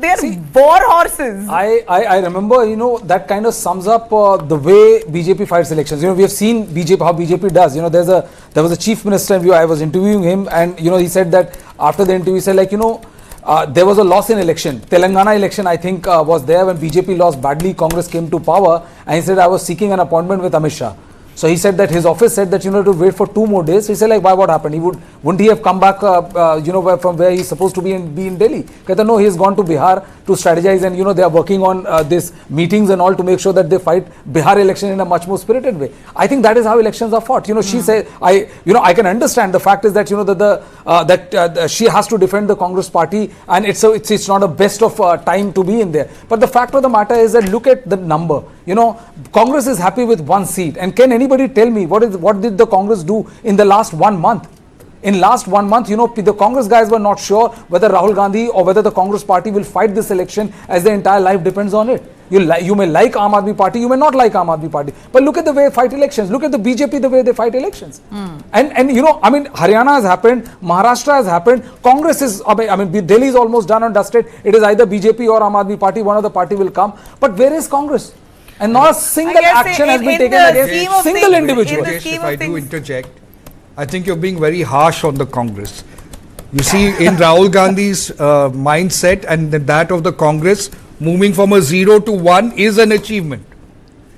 war horses. I remember, that kind of sums up the way BJP fights elections. We have seen how BJP does. There was a chief minister, I was interviewing him, and he said that after the interview, he said there was a loss in election. Telangana election, I think, was there when BJP lost badly. Congress came to power, and he said, I was seeking an appointment with Amit Shah. So he said that his office said that to wait for 2 more days. So he said why, what happened? Wouldn't he have come back from where he's supposed to be in Delhi? No, he has gone to Bihar to strategize, and they are working on these meetings and all to make sure that they fight Bihar election in a much more spirited way. I think that is how elections are fought. She said I can understand. The fact is that that she has to defend the Congress party, and it's not a best of time to be in there. But the fact of the matter is that look at the number. Congress is happy with 1 seat, and can anybody tell me what did the Congress do in the last 1 month? In last 1 month, the Congress guys were not sure whether Rahul Gandhi or whether the Congress party will fight this election, as their entire life depends on it. You may like Aam Aadmi Party, you may not like Aam Aadmi Party, but look at the way they fight elections. Look at the BJP, the way they fight elections. And Haryana has happened, Maharashtra has happened, Congress is, Delhi is almost done and dusted. It is either BJP or Aam Aadmi Party, one of the party will come. But where is Congress? And not a single action has been taken against single individual. If I do interject, I think you're being very harsh on the Congress. You see, in Rahul Gandhi's mindset and that of the Congress, moving from a 0 to 1 is an achievement.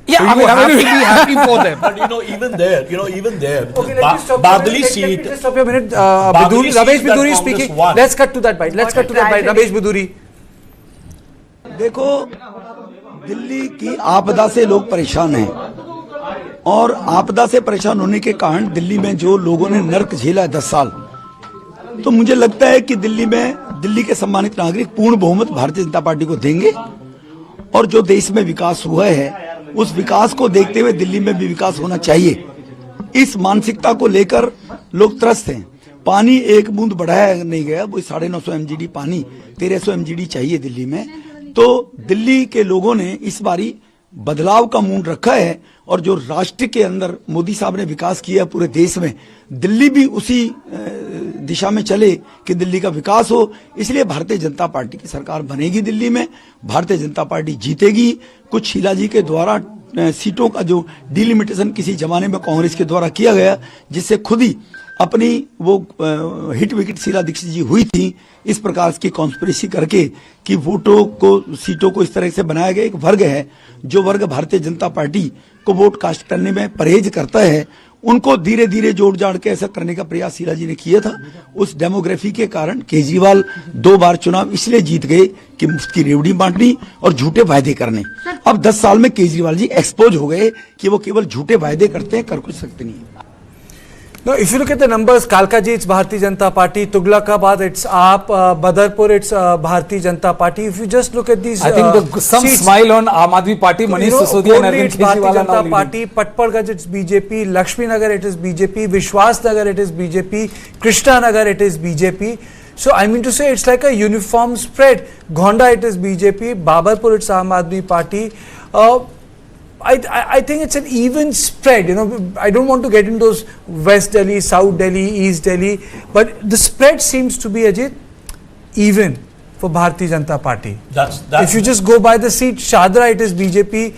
Yeah, so you have to be happy for them. But even there, Okay, let me stop Badali you. Let seat. me just stop you a minute. Badali Ramesh seat that Biduri Congress speaking. won. Let's cut to that bite. Ramesh Biduri. देखो, दिल्ली की आपदा से लोग परेशान हैं और आपदा से परेशान होने के कारण दिल्ली में जो लोगों ने नर्क झेला है 10 साल, तो मुझे लगता है कि दिल्ली के सम्मानित नागरिक पूर्ण बहुमत भारतीय जनता पार्टी को देंगे और जो देश में विकास हुआ है उस विकास को देखते हुए दिल्ली में भी विकास होना चाहिए। इस मानसिकता को लेकर लोग त्रस्त हैं। पानी एक बूंद बढ़ाया नहीं गया, वो 950 MGD पानी 1300 MGD चाहिए दिल्ली में। तो दिल्ली के लोगों ने इस बारी बदलाव का मूड रखा है और जो राष्ट्र के अंदर मोदी साहब ने विकास किया पूरे देश में, दिल्ली भी उसी दिशा में चले कि दिल्ली का विकास हो। इसलिए भारतीय जनता पार्टी की सरकार बनेगी दिल्ली में, भारतीय जनता पार्टी जीतेगी। कुछ शीला जी के द्वारा सीटों का जो डिलिमिटेशन किसी जमाने में कांग्रेस के द्वारा किया गया, जिससे खुद ही अपनी वो हिट विकेट शीला दीक्षित जी हुई थी, इस प्रकार की कॉन्स्पिरेसी करके कि वोटों को सीटों को इस तरह से बनाया गया। एक वर्ग है जो वर्ग भारतीय जनता पार्टी को वोट कास्ट करने में परहेज करता है, उनको धीरे धीरे जोड़ जाड़ के ऐसा करने का प्रयास शीला जी ने किया था। उस डेमोग्राफी के कारण केजरीवाल 2 बार चुनाव इसलिए जीत गए कि मुफ्त की रेवड़ी बांटनी और झूठे वायदे करने। अब 10 साल में केजरीवाल जी एक्सपोज हो गए कि वो केवल झूठे वायदे करते हैं, कर कुछ सकते नहीं है। No, if you look at the numbers, Kalkaji, it's Bharatiya Janata Party, Tughlakabad, it's AAP, Badarpur, it's Bharatiya Janata Party. If you just look at these I think some seats, smile on Aam Aadmi Party, Manish Sisodia and Kodli, Arvind it's Bharatiya Kejriwal are now Janata leading. Party, Patparganj, it's BJP, Lakshmi Nagar, it is BJP, Vishwas Nagar, it is BJP, Krishna Nagar, it is BJP. So I mean to say it's like a uniform spread. Gonda, it is BJP, Babarpur, it's Aam Aadmi Party. I think it's an even spread. I don't want to get into those West Delhi, South Delhi, East Delhi, but the spread seems to be, Ajit, even for Bharatiya Janata Party. That's if you just go by the seat, Shadra, it is BJP.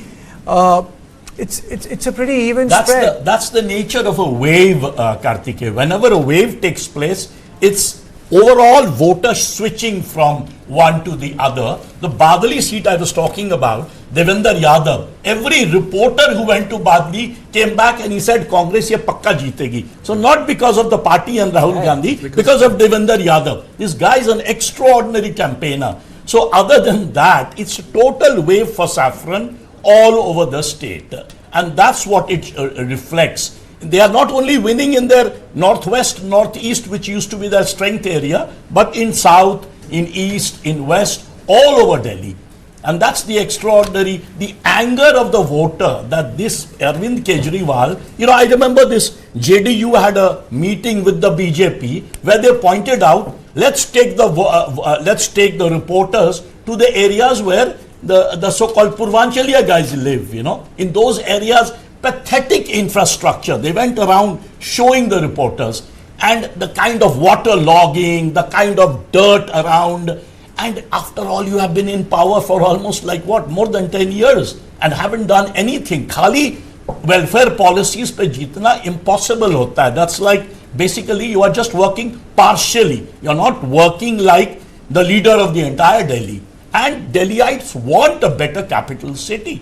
It's a pretty even spread. That's the nature of a wave, Kartikeya. Whenever a wave takes place, it's overall voters switching from one to the other. The Badali seat I was talking about, Devendra Yadav, every reporter who went to Badali came back and he said Congress ye pakka jeetegi. So not because of the party and Rahul Gandhi, because of Devendra Yadav. This guy is an extraordinary campaigner. So other than that, it's a total wave for saffron all over the state. And that's what it reflects. They are not only winning in their northwest, northeast, which used to be their strength area, but in south, in east, in west, all over Delhi. And that's the extraordinary, the anger of the voter that this Arvind Kejriwal, I remember this JDU had a meeting with the BJP where they pointed out, let's take the reporters to the areas where the so-called Purvanchaliya guys live, in those areas, pathetic infrastructure. They went around showing the reporters and the kind of water logging, the kind of dirt around. And after all, you have been in power for almost more than 10 years and haven't done anything. Khali welfare policies pe jeetna impossible hota hai. That's like basically you are just working partially. You're not working like the leader of the entire Delhi. And Delhiites want a better capital city.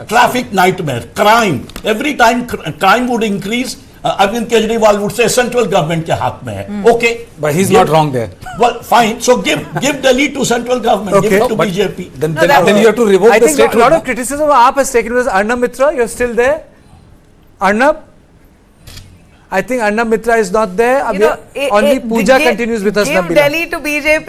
Traffic nightmare, crime. Every time crime would increase, Arvind Kejriwal would say central government ke haath mein hai. Okay. But he's not wrong there. Well, fine. So give Delhi to central government. Okay. Give it to BJP. Then you have to revoke the state. I think a lot of criticism AAP has taken was Arnab Mitra. You're still there? Arnab? I think Arnab Mitra is not there. Only Pooja continues with us. Give Nabila. Delhi to BJP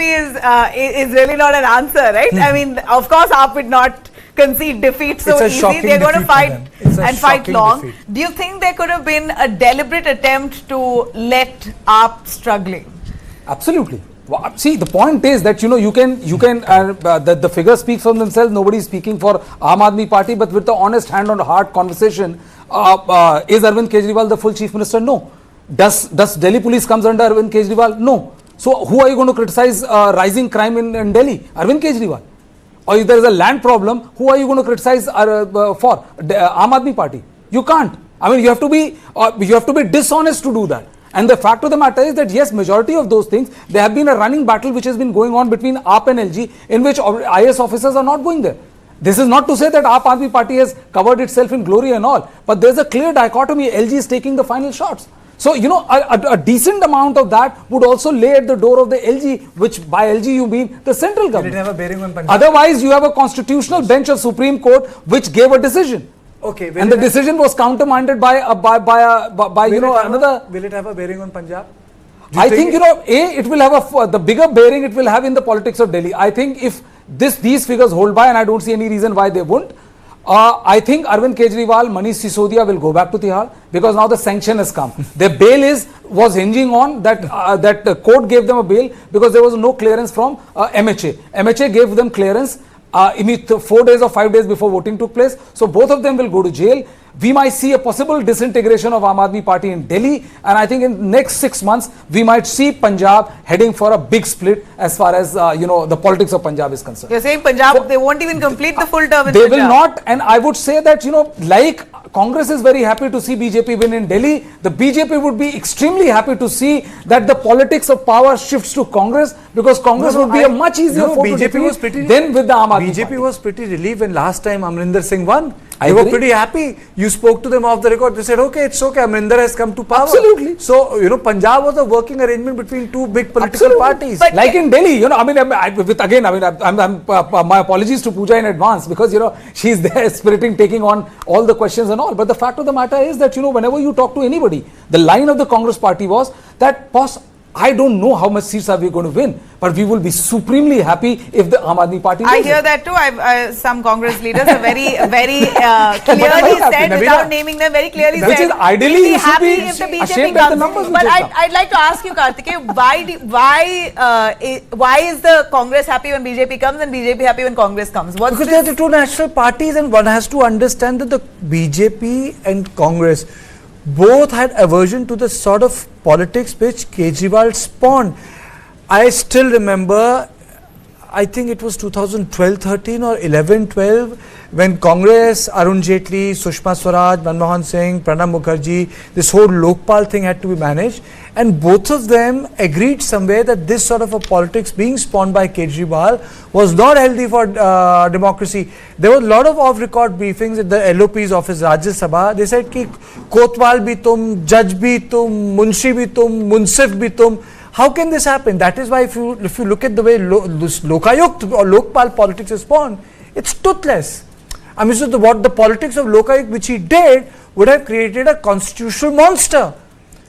is really not an answer, right? I mean, of course, AAP would not concede defeat so easy. They're going to fight and fight long. Defeat. Do you think there could have been a deliberate attempt to let AAP struggling? Absolutely. Well, see, the point is that you can the figures speak for themselves. Nobody is speaking for Aam Aadmi Party, but with the honest hand on heart conversation, is Arvind Kejriwal the full chief minister? No. Does Delhi police comes under Arvind Kejriwal? No. So who are you going to criticize rising crime in Delhi? Arvind Kejriwal. Or if there is a land problem, who are you going to criticize for Aam Aadmi Party? You can't. I mean, you have to be dishonest to do that. And the fact of the matter is that yes, majority of those things, there have been a running battle which has been going on between AAP and LG, in which IS officers are not going there. This is not to say that AAP Aadmi Party has covered itself in glory and all, but there's a clear dichotomy. LG is taking the final shots. So, you know, a decent amount of that would also lay at the door of the LG, which by LG you mean the central government. Will it have a bearing on Punjab? Otherwise, you have a constitutional bench of Supreme Court which gave a decision. Okay, and the decision was countermanded by you know, another. Will it have a bearing on Punjab? I think, you know, it will have the bigger bearing it will have in the politics of Delhi. I think if these figures hold by, and I don't see any reason why they won't, I think Arvind Kejriwal, Manish Sisodia will go back to Tihar, because now the sanction has come. Their bail was hinging on that that the court gave them a bail because there was no clearance from MHA. MHA gave them clearance 4 days or 5 days before voting took place. So both of them will go to jail. We might see a possible disintegration of Aam Aadmi Party in Delhi, and I think in the next 6 months we might see Punjab heading for a big split as far as you know, the politics of Punjab is concerned. You're saying Punjab, they won't even complete the full term in They Punjab. will not, and I would say that, you know, like Congress is very happy to see BJP win in Delhi, the BJP would be extremely happy to see that the politics of power shifts to Congress, because Congress would be a much easier foe to defeat than with the Aam Aadmi BJP Party. was pretty relieved when last time Amrinder Singh won. I They were agree. pretty happy. You spoke to them off the record. They said, okay, it's okay. Amrinder has come to power. Absolutely. So, you know, Punjab was a working arrangement between two big political parties. But like in Delhi, you know, I mean, my apologies to Pooja in advance, because, you know, she's there spiriting, taking on all the questions and all. But the fact of the matter is that, you know, whenever you talk to anybody, the line of the Congress party was that, boss, I don't know how much seats are we going to win, but we will be supremely happy if the Aam Aadmi Party I wins hear it. that too. Some Congress leaders have very clearly said, without naming them, very clearly Which said, is ideally we'll be you should happy be if the BJP ashamed of the comes. numbers which But have come. I'd like to ask you, Kartikeya, why is the Congress happy when BJP comes and BJP happy when Congress comes? What's Because they are the two national parties, and one has to understand that the BJP and Congress both had aversion to the sort of politics which Kejriwal spawned. I still remember, I think it was 2012-13 or 11-12, when Congress, Arun Jaitley, Sushma Swaraj, Manmohan Singh, Pranab Mukherjee, this whole Lokpal thing had to be managed, and both of them agreed somewhere that this sort of a politics being spawned by Kejriwal was not healthy for democracy. There were a lot of off-record briefings at the LOP's office, Rajya Sabha. They said ki Kotwal bhi tum, judge bhi tum, munshi bhi tum, munsif bhi tum. How can this happen? That is why if you look at the way Lokayukt or Lokpal politics is spawned, it's toothless. I mean, so what the politics of Lokayukt which he did would have created a constitutional monster.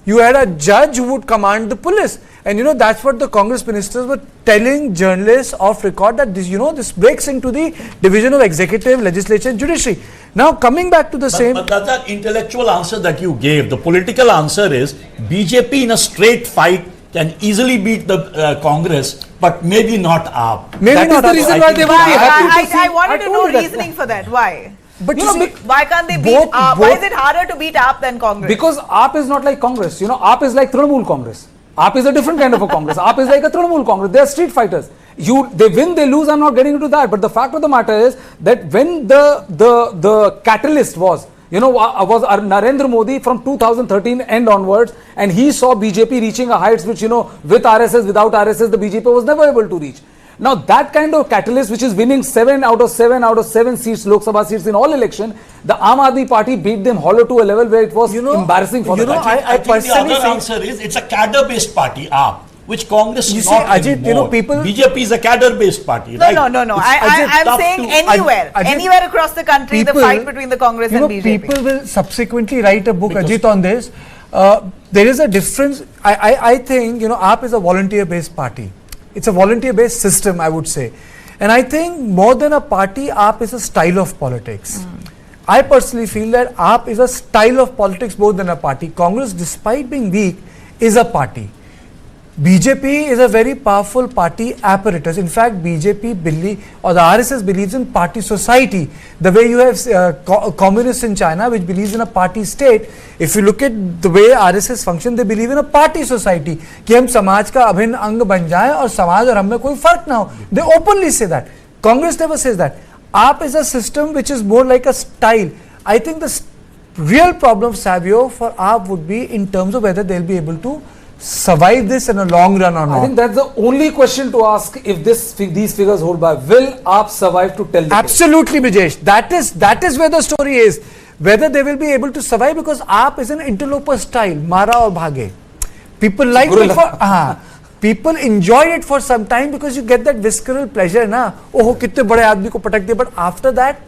You had a judge who would command the police, and you know, that's what the Congress ministers were telling journalists off record, that this, you know, this breaks into the division of executive, legislature and judiciary. Now coming back to the same. But that's an intellectual answer that you gave. The political answer is BJP in a straight fight can easily beat the Congress, but maybe not AAP. Maybe That is the reason why they will be happy to see. I wanted to know told that. reasoning for that. Why? But You you know, see, Why can't they beat AAP? Why is it harder to beat AAP than Congress? Because AAP is not like Congress. You know, AAP is like Trinamool Congress. AAP is a different kind of a Congress. AAP is like a Trinamool Congress. They are street fighters. They win, they lose. I'm not getting into that. But the fact of the matter is that when the catalyst was, you know, was Narendra Modi from 2013 and onwards, and he saw BJP reaching a heights which, you know, with RSS, without RSS, the BJP was never able to reach. Now that kind of catalyst, which is winning 7 out of 7 seats, Lok Sabha seats in all election, the Aam Aadmi Party beat them hollow to a level where it was embarrassing for them. I think the other answer is it's a cadre-based party, AAP, which Congress You is see, not Ajit, anymore. you know, people- BJP is a cadre-based party, No, right? no. I'm tough saying to- anywhere. Ajit, Anywhere across the country, the fight between the Congress you know, and BJP. people will subsequently write a book, Ajit, on this. There is a difference. I think, you know, AAP is a volunteer-based party. It's a volunteer-based system, I would say. And I think more than a party, AAP is a style of politics. I personally feel that AAP is a style of politics more than a party. Congress, despite being weak, is a party. BJP is a very powerful party apparatus. In fact, BJP or the RSS believes in party society. The way you have communists in China, which believes in a party state. If you look at the way RSS function, they believe in a party society. कि हम समाज का अभिन्न अंग बन जाएं और समाज और हम में कोई फर्क ना हो. They openly say that. Congress never says that. AAP is a system which is more like a style. I think real problem, Savio, for AAP would be in terms of whether they'll be able to survive this in a long run or not. I think that's the only question to ask if these figures hold by. Will AAP survive to tell the Absolutely, Brijesh. That is where the story is. Whether they will be able to survive, because AAP is an interloper style, Mara or Bhage. People like it for, people enjoyed it for some time because you get that visceral pleasure, na? Oh, kitne bade aadmi ko patak diya. But after that,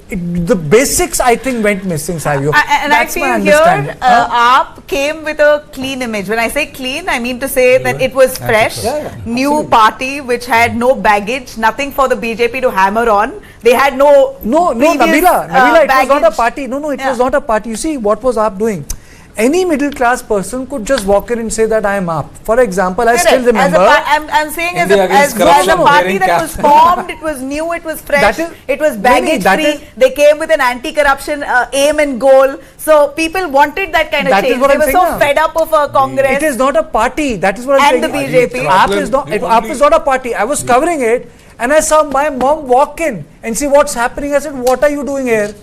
the basics, I think, went missing, Savio. And I feel here, AAP came with a clean image. When I say clean, I mean to say that it was fresh, new party which had no baggage, nothing for the BJP to hammer on. They had no Nabila, it was not a party. No, it was not a party. You see, what was AAP doing? Any middle class person could just walk in and say that I am AAP. For example, I still remember. I'm saying as a party that was formed, it was new, it was fresh, it was baggage free. They came with an anti-corruption aim and goal. So people wanted that kind of change. They were so fed up of Congress. It is not a party. That is what I'm saying. And the BJP. AAP is not a party. I was covering it and I saw my mom walk in and see what's happening. I said, what are you doing here?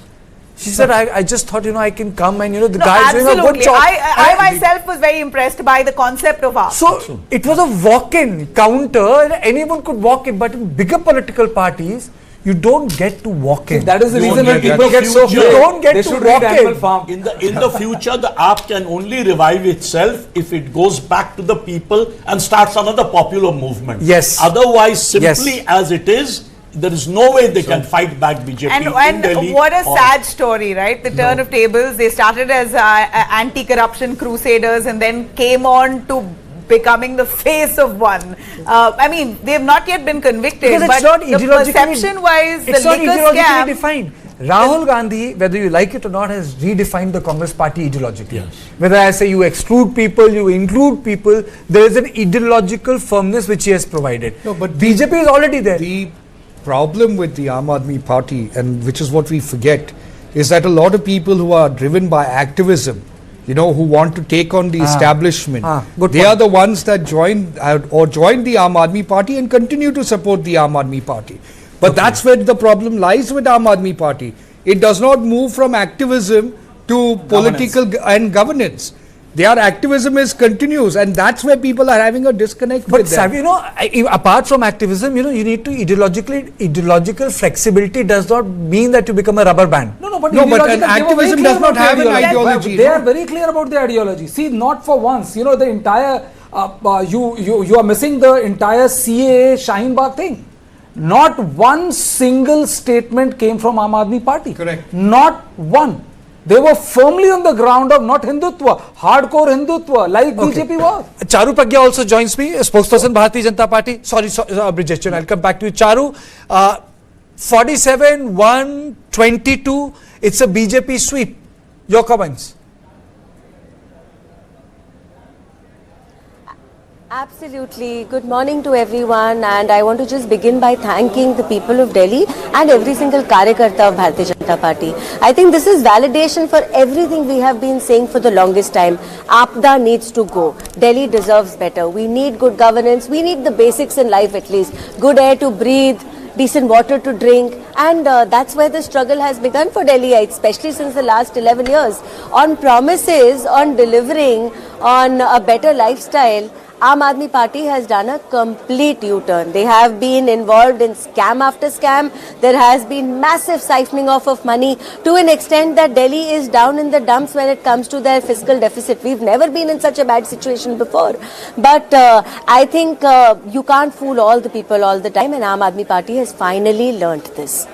She said, I just thought, I can come and, the guy is doing a good job. I myself was very impressed by the concept of AAP. So, it was a walk-in counter and anyone could walk in. But in bigger political parties, you don't get to walk in. That is the reason when people get so you don't get to walk in. In the future, the AAP can only revive itself if it goes back to the people and starts another popular movement. Yes. Otherwise, simply as it is, there is no way they can fight back BJP in Delhi. What a sad story, right? The turn of tables. They started as anti-corruption crusaders and then came on to becoming the face of one. I mean, they have not yet been convicted, because it's but not the perception-wise, the liquor scam... defined. Rahul Gandhi, whether you like it or not, has redefined the Congress party ideologically. Yes. Whether I say you exclude people, you include people, there is an ideological firmness which he has provided. No, but BJP is already there. The problem with the Aam Aadmi Party, and which is what we forget, is that a lot of people who are driven by activism, who want to take on the establishment, they are the ones that joined the Aam Aadmi Party and continue to support the Aam Aadmi Party. But that's where the problem lies with Aam Aadmi Party. It does not move from activism to political and governance. Their activism continues, and that's where people are having a disconnect with them. But apart from activism, you need to ideological flexibility does not mean that you become a rubber band. But an activism does not have an ideology. They are very clear about their ideology. See, not for once, the entire you are missing the entire CAA Shaheen Bagh thing. Not one single statement came from Aam Aadmi Party. Correct. Not one. They were firmly on the ground of not Hindutva, hardcore Hindutva, like BJP was. Charu Pragya also joins me, spokesperson Bharatiya Janata Party. Sorry, Brijesh, I'll come back to you. Charu, 47, 1, 22, it's a BJP sweep. Your comments? Absolutely. Good morning to everyone, and I want to just begin by thanking the people of Delhi and every single Karyakarta of Bharatiya Janata Party. I think this is validation for everything we have been saying for the longest time. Apda needs to go. Delhi deserves better. We need good governance. We need the basics in life at least. Good air to breathe, decent water to drink, and that's where the struggle has begun for Delhiites, especially since the last 11 years. On promises, on delivering, on a better lifestyle, Aam Aadmi Party has done a complete U-turn. They have been involved in scam after scam. There has been massive siphoning off of money to an extent that Delhi is down in the dumps when it comes to their fiscal deficit. We've never been in such a bad situation before. But I think you can't fool all the people all the time, and Aam Aadmi Party has finally learnt this.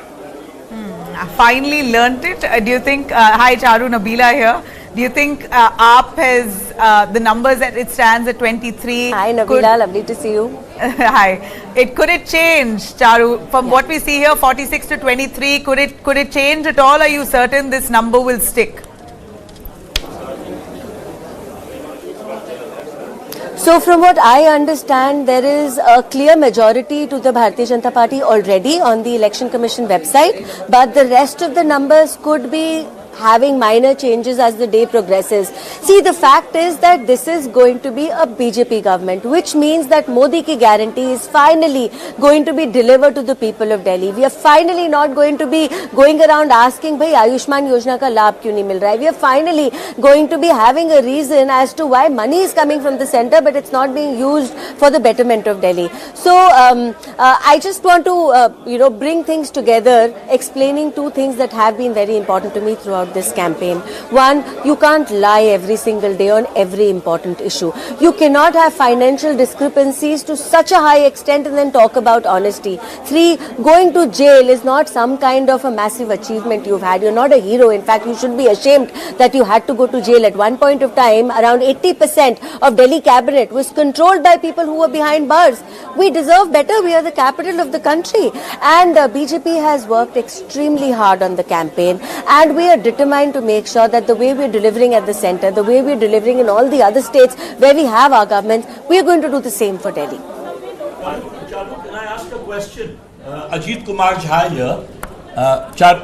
Finally learnt it. Do you think, hi Charu, Nabila here. Do you think AAP has the numbers that it stands at 23? Hi Nabila, lovely to see you. Hi. Could it change, Charu? From what we see here, 46 to 23, could it change at all? Are you certain this number will stick? So from what I understand, there is a clear majority to the Bharatiya Janata Party already on the Election Commission website, but the rest of the numbers could be having minor changes as the day progresses. See, the fact is that this is going to be a BJP government, which means that Modi ki guarantee is finally going to be delivered to the people of Delhi. We are finally not going to be going around asking, bhai, Ayushman Yojana ka labh kyun nahi mil raha hai? We are finally going to be having a reason as to why money is coming from the center, but it's not being used for the betterment of Delhi. So I just want to, bring things together, explaining two things that have been very important to me throughout this campaign. One, you can't lie every single day on every important issue. You cannot have financial discrepancies to such a high extent and then talk about honesty. Three, going to jail is not some kind of a massive achievement you've had. You're not a hero. In fact, you should be ashamed that you had to go to jail. At one point of time, around 80% of Delhi cabinet was controlled by people who were behind bars. We deserve better. We are the capital of the country. And BJP has worked extremely hard on the campaign, and we are determined to make sure that the way we're delivering at the center, the way we're delivering in all the other states where we have our governments, we are going to do the same for Delhi. Charu, can I ask a question? Ajit Kumar Jha here.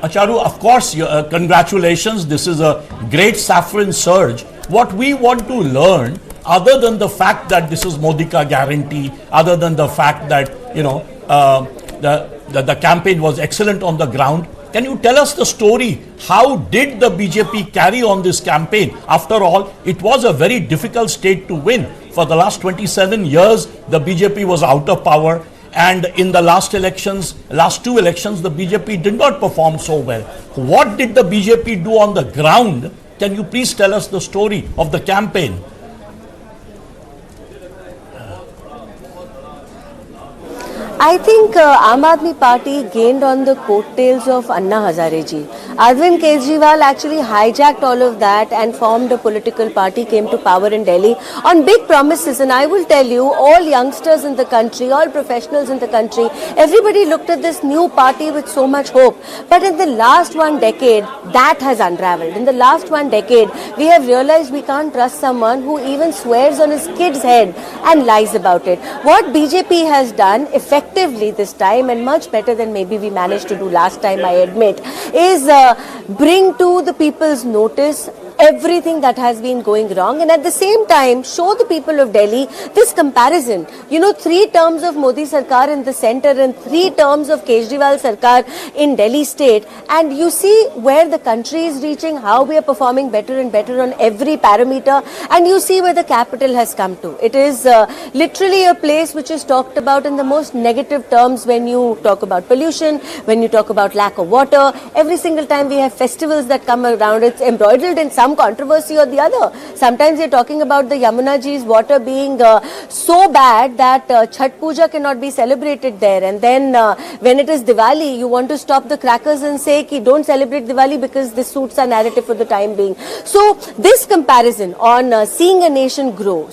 Charu, of course, congratulations. This is a great saffron surge. What we want to learn, other than the fact that this is Modi ka guarantee, other than the fact that, the campaign was excellent on the ground, can you tell us the story? How did the BJP carry on this campaign? After all, it was a very difficult state to win. For the last 27 years, the BJP was out of power. And in the last two elections, the BJP did not perform so well. What did the BJP do on the ground? Can you please tell us the story of the campaign? I think Aam Aadmi Party gained on the coattails of Anna Hazare ji. Arvind Kejriwal actually hijacked all of that and formed a political party, came to power in Delhi on big promises. And I will tell you, all youngsters in the country, all professionals in the country, everybody looked at this new party with so much hope. But in the last one decade, that has unraveled. In the last one decade, we have realized we can't trust someone who even swears on his kid's head and lies about it. What BJP has done effectively this time, and much better than maybe we managed to do last time, I admit, is bring to the people's notice everything that has been going wrong, and at the same time show the people of Delhi this comparison. 3 terms of Modi Sarkar in the center and 3 terms of Kejriwal Sarkar in Delhi state, and you see where the country is reaching, how we are performing better and better on every parameter, and you see where the capital has come to. It is literally a place which is talked about in the most negative terms when you talk about pollution, when you talk about lack of water. Every single time we have festivals that come around, it's embroidered in some controversy or the other. Sometimes you're talking about the Yamuna Ji's water being so bad that Chhat Puja cannot be celebrated there, and then when it is Diwali, you want to stop the crackers and say ki don't celebrate Diwali because this suits our narrative for the time being. So this comparison on seeing a nation grow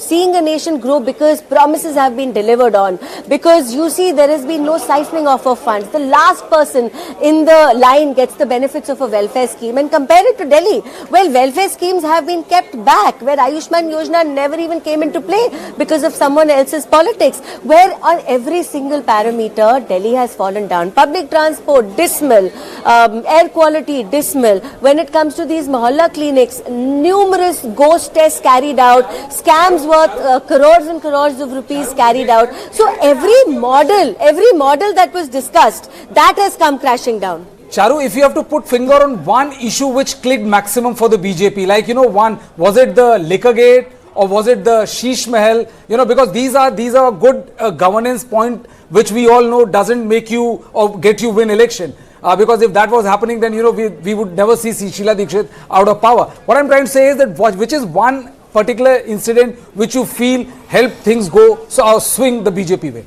because promises have been delivered on, because you see there has been no siphoning off of funds. The last person in the line gets the benefits of a welfare scheme, and compare it to Delhi. Well, welfare schemes have been kept back, where Ayushman Yojana never even came into play because of someone else's politics, where on every single parameter Delhi has fallen down. Public transport, dismal. Air quality, dismal. When it comes to these mohalla clinics, numerous ghost tests carried out, scams worth crores and crores of rupees carried out. So every model that was discussed, that has come crashing down. Charu, if you have to put finger on one issue which clicked maximum for the BJP, one, was it the liquor gate or was it the Sheesh Mahal? Because these are good governance point which we all know doesn't make you or get you win election. Because if that was happening, then we would never see Sheila Dikshit out of power. What I'm trying to say is that which is one particular incident which you feel helped things go or swing the BJP way?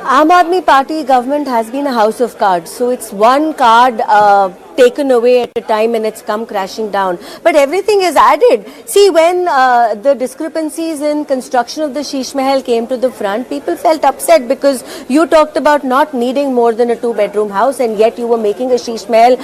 Aam Aadmi Party government has been a house of cards, so it's one card taken away at a time and it's come crashing down. But everything is added. See, when the discrepancies in construction of the Sheesh Mahal came to the front, people felt upset because you talked about not needing more than a 2-bedroom house, and yet you were making a Sheesh Mahal,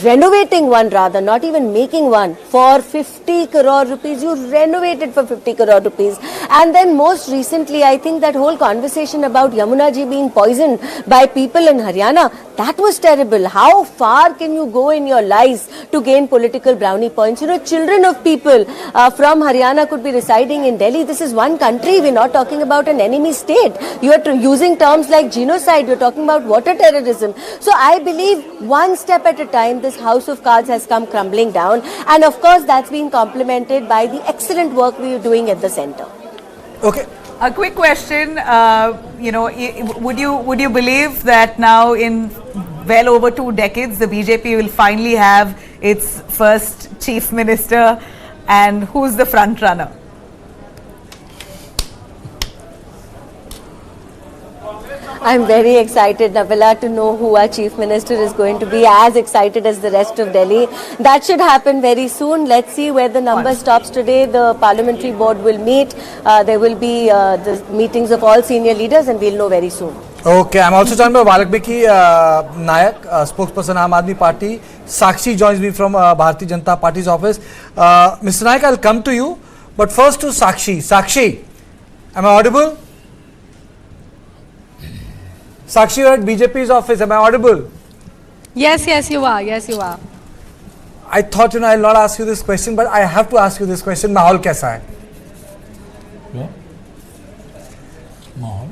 renovating one rather, not even making one, for 50 crore rupees. You renovated for 50 crore rupees. And then most recently, I think that whole conversation about Yamuna ji being poisoned by people in Haryana, that was terrible. How far can you go in your lies to gain political brownie points? You know, children of people from Haryana could be residing in Delhi. This is one country. We're not talking about an enemy state. You are using terms like genocide. You're talking about water terrorism. So I believe one step at a time, this house of cards has come crumbling down. And of course, that's been complemented by the excellent work we are doing at the center. Okay. A quick question, you know, would you believe that now in well over 2 decades, the BJP will finally have its first chief minister, and who's the front runner? I'm very excited, Nabila, to know who our Chief Minister is going to be, as excited as the rest of Delhi. That should happen very soon. Let's see where the number stops today. The Parliamentary Board will meet. There will be the meetings of all senior leaders, and we'll know very soon. Okay, I'm also joined by Valakbeki Nayak, spokesperson Aam Aadmi Party. Sakshi joins me from Bharatiya Janata Party's office. Mr. Nayak, I'll come to you, but first to Sakshi. Sakshi, am I audible? Sakshi, you're at BJP's office. Am I audible? Yes, you are. Yes, you are. I thought, I'll not ask you this question, but I have to ask you this question. Mahal kaisa hai? Yeah. Mahal.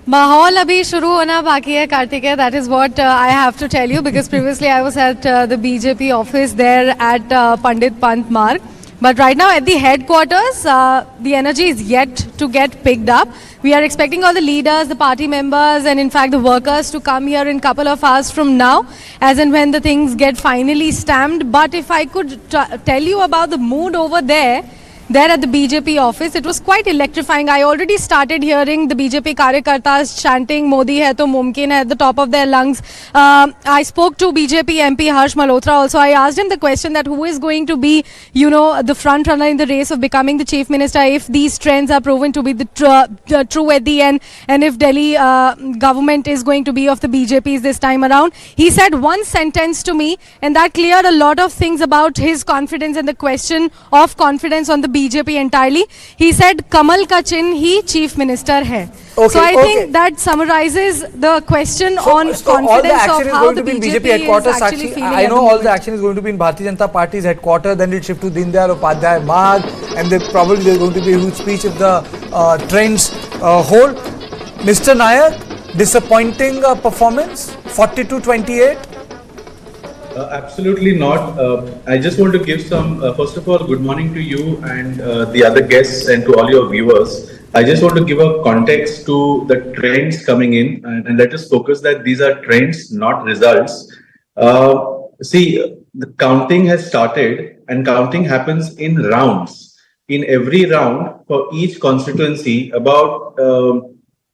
Mahal abhi shuru hona baki hai, Kartikeya. That is what I have to tell you, because previously I was at the BJP office there at Pandit Pant Marg. But right now at the headquarters, the energy is yet to get picked up. We are expecting all the leaders, the party members, and in fact the workers to come here in a couple of hours from now, as and when the things get finally stamped. But if I could tell you about the mood over there at the BJP office, it was quite electrifying. I already started hearing the BJP karyakartas chanting Modi hai to mumkin hai at the top of their lungs. I spoke to BJP MP Harsh Malhotra also. I asked him the question that who is going to be, the front runner in the race of becoming the chief minister if these trends are proven to be the true at the end, and if Delhi government is going to be of the BJP's this time around. He said one sentence to me, and that cleared a lot of things about his confidence and the question of confidence on the BJP entirely. He said, Kamal ka chin hi chief minister hai. Okay, so I think that summarizes the question on confidence all the action of is how going the to be in BJP BJP headquarters. is actually feeling. I know all the action is going to be in Bharatiya Janata Party's headquarters, then it shift to Deen Dayal Upadhyay Marg, and there's going to be a huge speech if the trends hold. Mr. Nayak, disappointing performance, 42-28. Absolutely not. I just want to give some, first of all, good morning to you and the other guests and to all your viewers. I just want to give a context to the trends coming in, and let us focus that these are trends, not results. See, the counting has started, and counting happens in rounds. In every round, for each constituency, about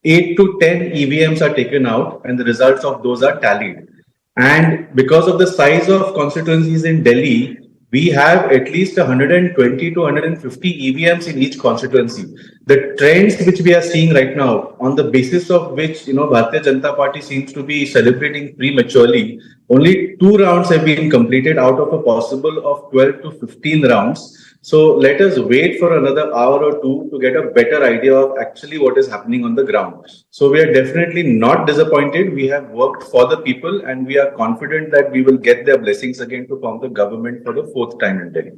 8 to 10 EVMs are taken out, and the results of those are tallied. And because of the size of constituencies in Delhi, we have at least 120 to 150 EVMs in each constituency. The trends which we are seeing right now, on the basis of which, Bharatiya Janata Party seems to be celebrating prematurely, only 2 rounds have been completed out of a possible of 12 to 15 rounds. So let us wait for another hour or two to get a better idea of actually what is happening on the ground. So we are definitely not disappointed. We have worked for the people, and we are confident that we will get their blessings again to form the government for the 4th time in Delhi.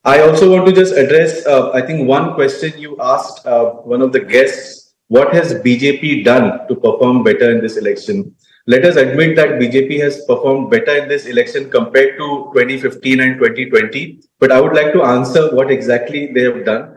I also want to just address, I think one question you asked one of the guests, what has BJP done to perform better in this election? Let us admit that BJP has performed better in this election compared to 2015 and 2020. But I would like to answer what exactly they have done.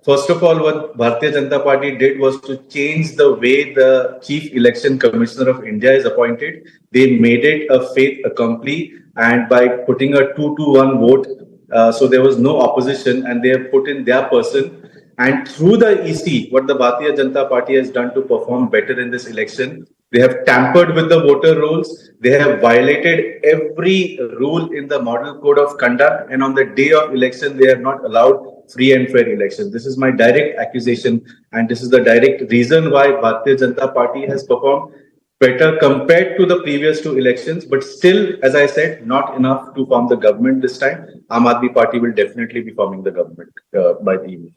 First of all, what Bharatiya Janata Party did was to change the way the Chief Election Commissioner of India is appointed. They made it a fait accompli, and by putting a 2-1 vote, so there was no opposition, and they have put in their person. And through the EC, what the Bharatiya Janata Party has done to perform better in this election, they have tampered with the voter rolls. They have violated every rule in the Model Code of Conduct. And on the day of election, they have not allowed free and fair elections. This is my direct accusation. And this is the direct reason why Bharatiya Janata Party has performed better compared to the previous two elections, but still, as I said, not enough to form the government this time. Aam Aadmi Party will definitely be forming the government by the evening.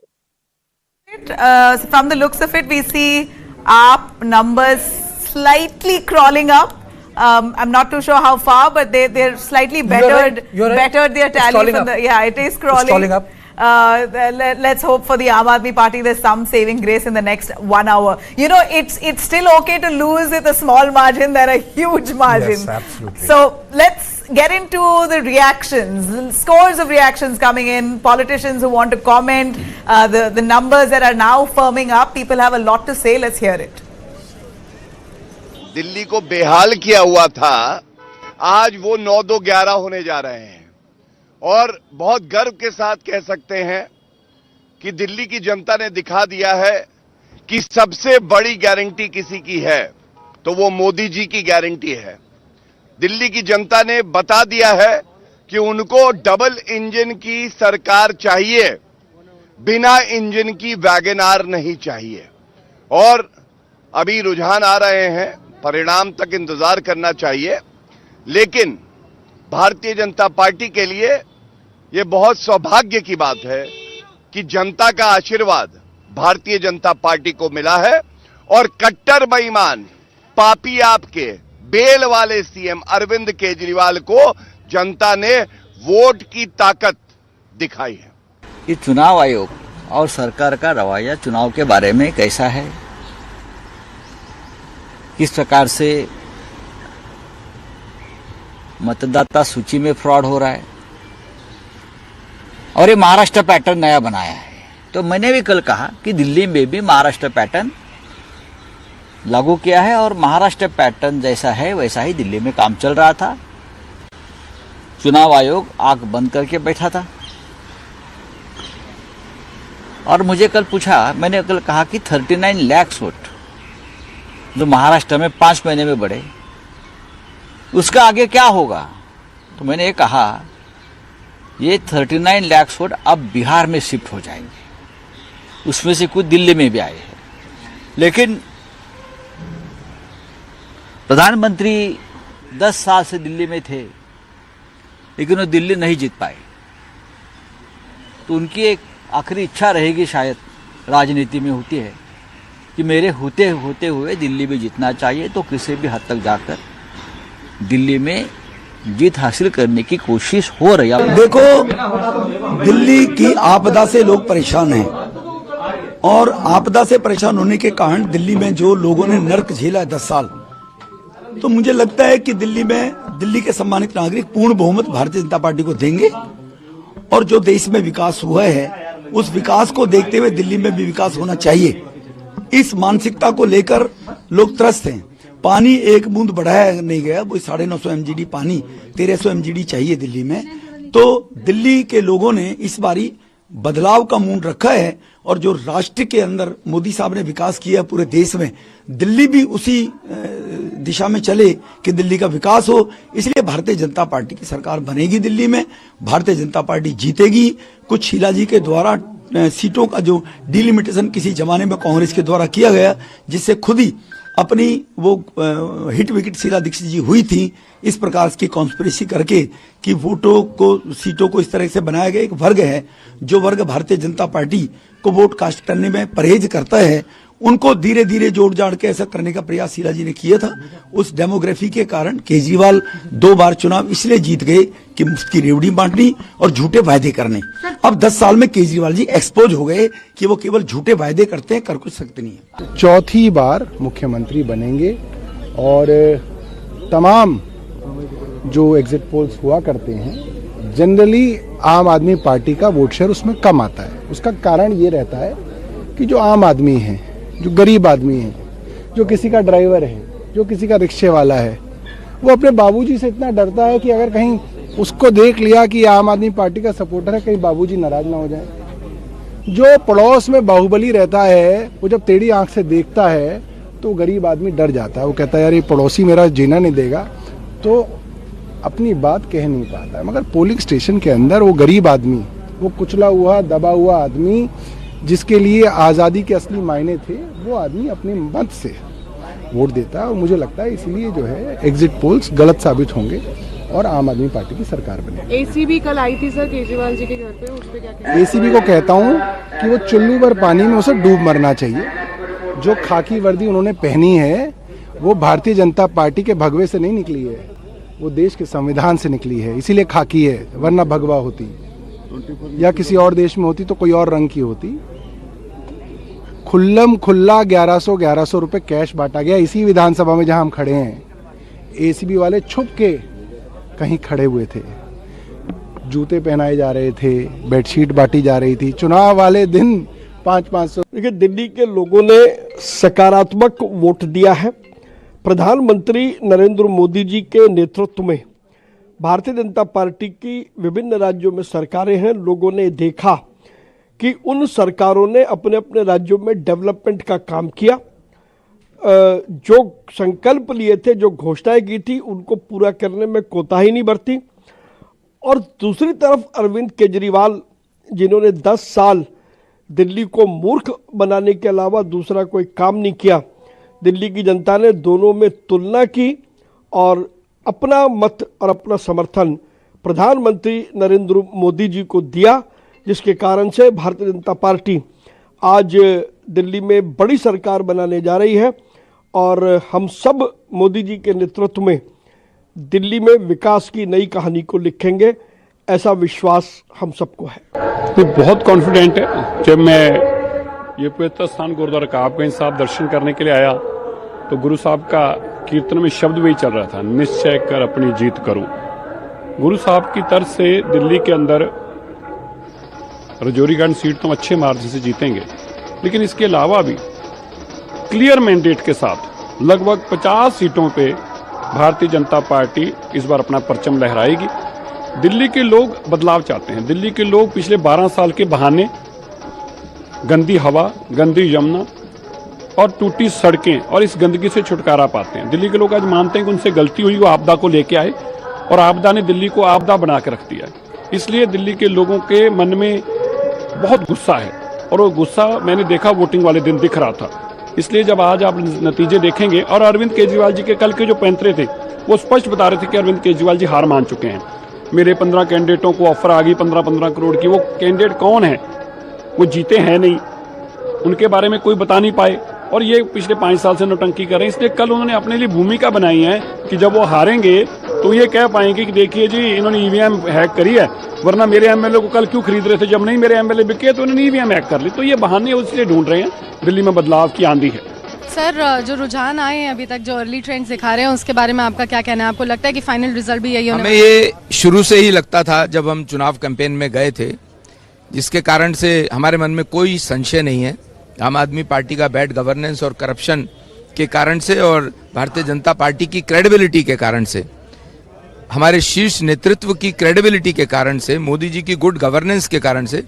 From the looks of it, we see AAP numbers slightly crawling up. I'm not too sure how far, but they're slightly bettered. Bettered their tally from the, yeah, it is crawling. It's crawling up. Let's hope for the Aam Aadmi Party there's some saving grace in the next 1 hour. You know, it's still okay to lose with a small margin than a huge margin. Yes, absolutely. So let's get into the reactions. Scores of reactions coming in. Politicians who want to comment. The numbers that are now firming up. People have a lot to say. Let's hear it. Delhi को बेहाल किया हुआ था, आज वो 9-2-11 होने जा रहे हैं और बहुत गर्व के साथ कह सकते हैं कि दिल्ली की जनता ने दिखा दिया है कि सबसे बड़ी गारंटी किसी की है तो वो मोदी जी की गारंटी है। दिल्ली की जनता ने बता दिया है कि उनको डबल इंजन की सरकार चाहिए, बिना इंजन की वैगनआर नहीं चाहिए। और अभी रुझान आ रहे हैं, परिणाम तक इंतजार करना चाहिए, लेकिन भारतीय जनता पार्टी के लिए ये बहुत सौभाग्य की बात है कि जनता का आशीर्वाद भारतीय जनता पार्टी को मिला है और कट्टर बेईमान पापी आपके बेल वाले सीएम अरविंद केजरीवाल को जनता ने वोट की ताकत दिखाई है। ये चुनाव आयोग और सरकार का रवैया चुनाव के बारे में कैसा है, किस प्रकार से मतदाता सूची में फ्रॉड हो रहा है, और ये महाराष्ट्र पैटर्न नया बनाया है। तो मैंने भी कल कहा कि दिल्ली में भी महाराष्ट्र पैटर्न लागू किया है और महाराष्ट्र पैटर्न जैसा है वैसा ही दिल्ली में काम चल रहा था। चुनाव आयोग आंख बंद करके बैठा था और मुझे कल पूछा, मैंने कल कहा कि 39 लाख वोट जो महाराष्ट्र में 5 महीने में बढ़े, उसका आगे क्या होगा। तो मैंने ये कहा ये 39 लाख वोट अब बिहार में शिफ्ट हो जाएंगे, उसमें से कुछ दिल्ली में भी आए हैं। लेकिन प्रधानमंत्री 10 साल से दिल्ली में थे, लेकिन वो दिल्ली नहीं जीत पाए। तो उनकी एक आखिरी इच्छा रहेगी, शायद राजनीति में होती है, कि मेरे होते हुए दिल्ली में जीतना चाहिए। तो किसी भी हद तक जाकर दिल्ली में जीत हासिल करने की कोशिश हो रही है। देखो, दिल्ली की आपदा से लोग परेशान हैं और आपदा से परेशान होने के कारण दिल्ली में जो लोगों ने नर्क झेला है 10 साल, तो मुझे लगता है कि दिल्ली के सम्मानित नागरिक पूर्ण बहुमत भारतीय जनता पार्टी को देंगे और जो देश में विकास हुआ है उस विकास को देखते हुए दिल्ली में भी विकास होना चाहिए। इस मानसिकता को लेकर लोग त्रस्त हैं। पानी एक बूंद बढ़ाया नहीं गया, वो 950 MGD पानी 1300 MGD चाहिए दिल्ली में। तो दिल्ली के लोगों ने इस बारी बदलाव का मूड रखा है और जो राष्ट्र के अंदर मोदी साहब ने विकास किया पूरे देश में, दिल्ली भी उसी दिशा में चले कि दिल्ली का विकास हो। इसलिए भारतीय जनता पार्टी की सरकार बनेगी दिल्ली में, भारतीय जनता पार्टी जीतेगी। कुछ शीला जी के द्वारा सीटों का जो डिलिमिटेशन किसी जमाने में कांग्रेस के द्वारा किया गया, जिससे खुद ही अपनी वो हिट विकेट शीला दीक्षित जी हुई थी, इस प्रकार की कॉन्स्पिरेसी करके कि वोटों को, सीटों को इस तरह से बनाया गया। एक वर्ग है जो वर्ग भारतीय जनता पार्टी को वोट कास्ट करने में परहेज करता है, उनको धीरे धीरे जोड़ जाड़ के ऐसा करने का प्रयास शीला जी ने किया था। उस डेमोग्राफी के कारण केजरीवाल 2 बार चुनाव इसलिए जीत गए कि मुफ्त की रेवड़ी बांटनी और झूठे वायदे करने। अब 10 साल में केजरीवाल जी एक्सपोज हो गए कि वो केवल झूठे वायदे करते हैं, कर कुछ सकते नहीं है। चौथी बार मुख्यमंत्री बनेंगे और तमाम जो एग्जिट पोल्स हुआ करते हैं, जनरली आम आदमी पार्टी का वोट शेयर उसमें कम आता है। उसका कारण ये रहता है कि जो आम आदमी है, जो गरीब आदमी है, जो किसी का ड्राइवर है, जो किसी का रिक्शे वाला है, वो अपने बाबूजी से इतना डरता है कि अगर कहीं उसको देख लिया कि आम आदमी पार्टी का सपोर्टर है, कहीं बाबूजी नाराज ना हो जाए। जो पड़ोस में बाहुबली रहता है, वो जब टेढ़ी आंख से देखता है तो गरीब आदमी डर जाता है। वो कहता है यार ये पड़ोसी मेरा जीना नहीं देगा, तो अपनी बात कह नहीं पाता है। मगर पोलिंग स्टेशन के अंदर वो गरीब आदमी, वो कुचला हुआ दबा हुआ आदमी, जिसके लिए आज़ादी के असली मायने थे, वो आदमी अपने मत से वोट देता है और मुझे लगता है इसीलिए जो है एग्जिट पोल्स गलत साबित होंगे और आम आदमी पार्टी की सरकार बनेगी। एसीबी कल आई थी सर केजरीवाल जी के घर पे, उस पे क्या कहते हैं? एसीबी को कहता हूँ कि वो चुल्लू भर पानी में उसे डूब मरना चाहिए। जो खाकी वर्दी उन्होंने पहनी है वो भारतीय जनता पार्टी के भगवे से नहीं निकली है, वो देश के संविधान से निकली है, इसीलिए खाकी है, वरना भगवा होती या किसी और देश में होती तो कोई और रंग की होती। खुल्लम खुल्ला 1100 रुपए कैश बांटा गया इसी विधानसभा में जहां हम खड़े हैं। एसीबी वाले छुप के कहीं खड़े हुए थे, जूते पहनाए जा रहे थे, बेडशीट बांटी जा रही थी। चुनाव वाले दिन 500-500। देखिए, दिल्ली के लोगों ने सकारात्मक वोट दिया है। प्रधानमंत्री नरेंद्र मोदी जी के नेतृत्व में भारतीय जनता पार्टी की विभिन्न राज्यों में सरकारें हैं। लोगों ने देखा कि उन सरकारों ने अपने अपने राज्यों में डेवलपमेंट का काम किया, जो संकल्प लिए थे, जो घोषणाएं की थी, उनको पूरा करने में कोताही नहीं बरती। और दूसरी तरफ अरविंद केजरीवाल, जिन्होंने 10 साल दिल्ली को मूर्ख बनाने के अलावा दूसरा कोई काम नहीं किया, दिल्ली की जनता ने दोनों में तुलना की और अपना मत और अपना समर्थन प्रधानमंत्री नरेंद्र मोदी जी को दिया, जिसके कारण से भारतीय जनता पार्टी आज दिल्ली में बड़ी सरकार बनाने जा रही है और हम सब मोदी जी के नेतृत्व में दिल्ली में विकास की नई कहानी को लिखेंगे, ऐसा विश्वास हम सबको है। तो बहुत कॉन्फिडेंट है। जब मैं ये पवित्र स्थान गुरुद्वारा काबगंज साहब दर्शन करने के लिए आया तो गुरु साहब का कीर्तन में शब्द वही चल रहा था, निश्चय कर अपनी जीत करूं। गुरु साहब की तरफ से दिल्ली के अंदर रजौरीगंज सीट तो अच्छे मार्जिन से जीतेंगे, लेकिन इसके अलावा भी क्लियर मैंडेट के साथ लगभग 50 सीटों पे भारतीय जनता पार्टी इस बार अपना परचम लहराएगी। दिल्ली के लोग बदलाव चाहते हैं। दिल्ली के लोग पिछले 12 साल के बहाने, गंदी हवा, गंदी यमुना और टूटी सड़कें और इस गंदगी से छुटकारा पाते हैं। दिल्ली के लोग आज मानते हैं कि उनसे गलती हुई, वो आपदा को लेके आए और आपदा ने दिल्ली को आपदा बना के रख दिया। इसलिए दिल्ली के लोगों के मन में बहुत गुस्सा है और वो गुस्सा मैंने देखा वोटिंग वाले दिन दिख रहा था। इसलिए जब आज आप नतीजे देखेंगे, और अरविंद केजरीवाल जी के कल के जो पैंतरे थे वो स्पष्ट बता रहे थे कि अरविंद केजरीवाल जी हार मान चुके हैं। मेरे 15 कैंडिडेटों को ऑफर आ गई 15-15 करोड़ की। वो कैंडिडेट कौन है? वो जीते हैं नहीं, उनके बारे में कोई बता नहीं पाए और ये पिछले 5 साल से नौटंकी कर रहे हैं। इसलिए कल उन्होंने अपने लिए भूमिका बनाई है कि जब वो हारेंगे तो ये कह पाएंगे कि देखिए जी, इन्होंने ईवीएम हैक करी है, वरना मेरे एमएलए को कल क्यों खरीद रहे थे, जब नहीं मेरे एमएलए बिके तो उन्होंने ईवीएम हैक कर ली। तो ये बहाने उसलिए ढूंढ रहे हैं। दिल्ली में बदलाव की आंधी है। सर, जो रुझान आए हैं अभी तक, जो अर्ली ट्रेंड्स दिखा रहे हैं, उसके बारे में आपका क्या कहना है? आपको लगता है कि फाइनल रिजल्ट भी यही होने हमें ये शुरू से ही लगता था जब हम चुनाव कैंपेन में गए थे, जिसके कारण से हमारे मन में कोई संशय नहीं है। आम आदमी पार्टी का बैड गवर्नेंस और करप्शन के कारण से और भारतीय जनता पार्टी की क्रेडिबिलिटी के कारण से, हमारे शीर्ष नेतृत्व की क्रेडिबिलिटी के कारण से, मोदी जी की गुड गवर्नेंस के कारण से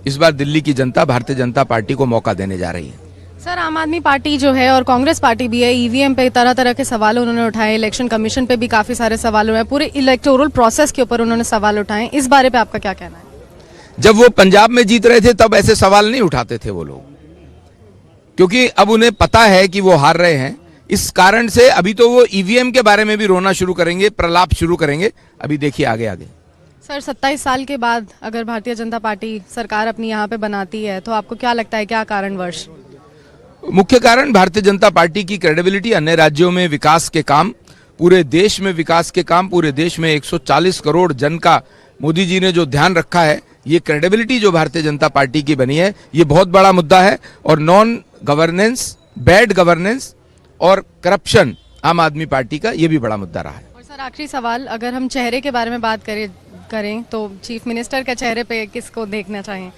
इस बार दिल्ली की जनता भारतीय जनता पार्टी को मौका देने जा रही है। सर, आम आदमी पार्टी जो है और कांग्रेस पार्टी भी है, ईवीएम पे तरह तरह के सवाल उन्होंने उठाए, इलेक्शन कमीशन पे भी काफी सारे सवाल हुए, पूरे इलेक्टोरल प्रोसेस के ऊपर उन्होंने सवाल उठाए। इस बारे पे आपका क्या कहना है? जब वो पंजाब में जीत रहे थे तब ऐसे सवाल नहीं उठाते थे वो लोग, क्योंकि अब उन्हें पता है कि वो हार रहे हैं। इस कारण से अभी तो वो ईवीएम के बारे में भी रोना शुरू करेंगे, प्रलाप शुरू करेंगे। अभी देखिए आगे आगे। सर, 27 साल के बाद अगर भारतीय जनता पार्टी सरकार अपनी यहाँ पे बनाती है तो आपको क्या लगता है, क्या कारणवश? मुख्य कारण भारतीय जनता पार्टी की क्रेडिबिलिटी, अन्य राज्यों में विकास के काम, पूरे देश में विकास के काम, पूरे देश में 140 करोड़ जन का मोदी जी ने जो ध्यान रखा है, ये क्रेडिबिलिटी जो भारतीय जनता पार्टी की बनी है, ये बहुत बड़ा मुद्दा है। और नॉन गवर्नेंस, बैड गवर्नेंस और करप्शन आम आदमी पार्टी का ये भी बड़ा मुद्दा रहा है। और सर, आखिरी सवाल, अगर हम चेहरे के बारे में बात करें तो चीफ मिनिस्टर के चेहरे पे किसको देखना चाहें?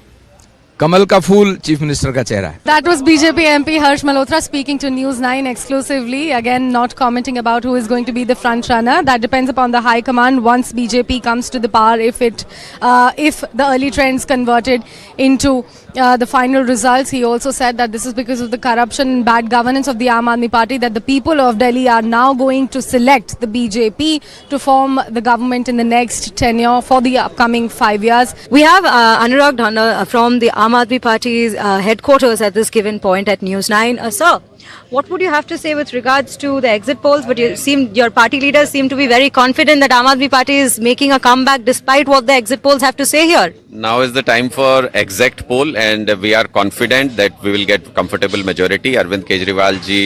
कमल का फूल चीफ मिनिस्टर का चेहरा है। That was BJP MP Harsh Malhotra speaking to News9 exclusively. Again, not commenting about who is going to be the front runner. That depends upon the high command once BJP comes to the power. If the early trends converted into the final results. He also said that this is because of the corruption and bad governance of the Aam Aadmi Party that the people of Delhi are now going to select the BJP to form the government in the next tenure for the upcoming 5 years. We have Anurag Dhana from the Aam Aadmi Party's headquarters at this given point at News9. Sir, what would you have to say with regards to the exit polls? But your party leaders seem to be very confident that Aam Aadmi Party is making a comeback despite what the exit polls have to say here. Now is the time for exact poll, and we are confident that we will get comfortable majority. Arvind Kejriwal ji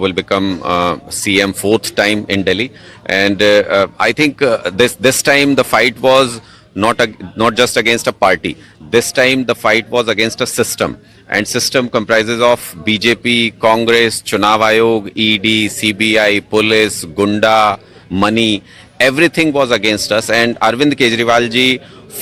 will become CM fourth time in Delhi, and I think this time the fight was not just against a party. This time the fight was against a system, and system comprises of BJP, Congress, Chunav Ayog, ED, CBI, police, Gunda, money. Everything was against us, and Arvind Kejriwal ji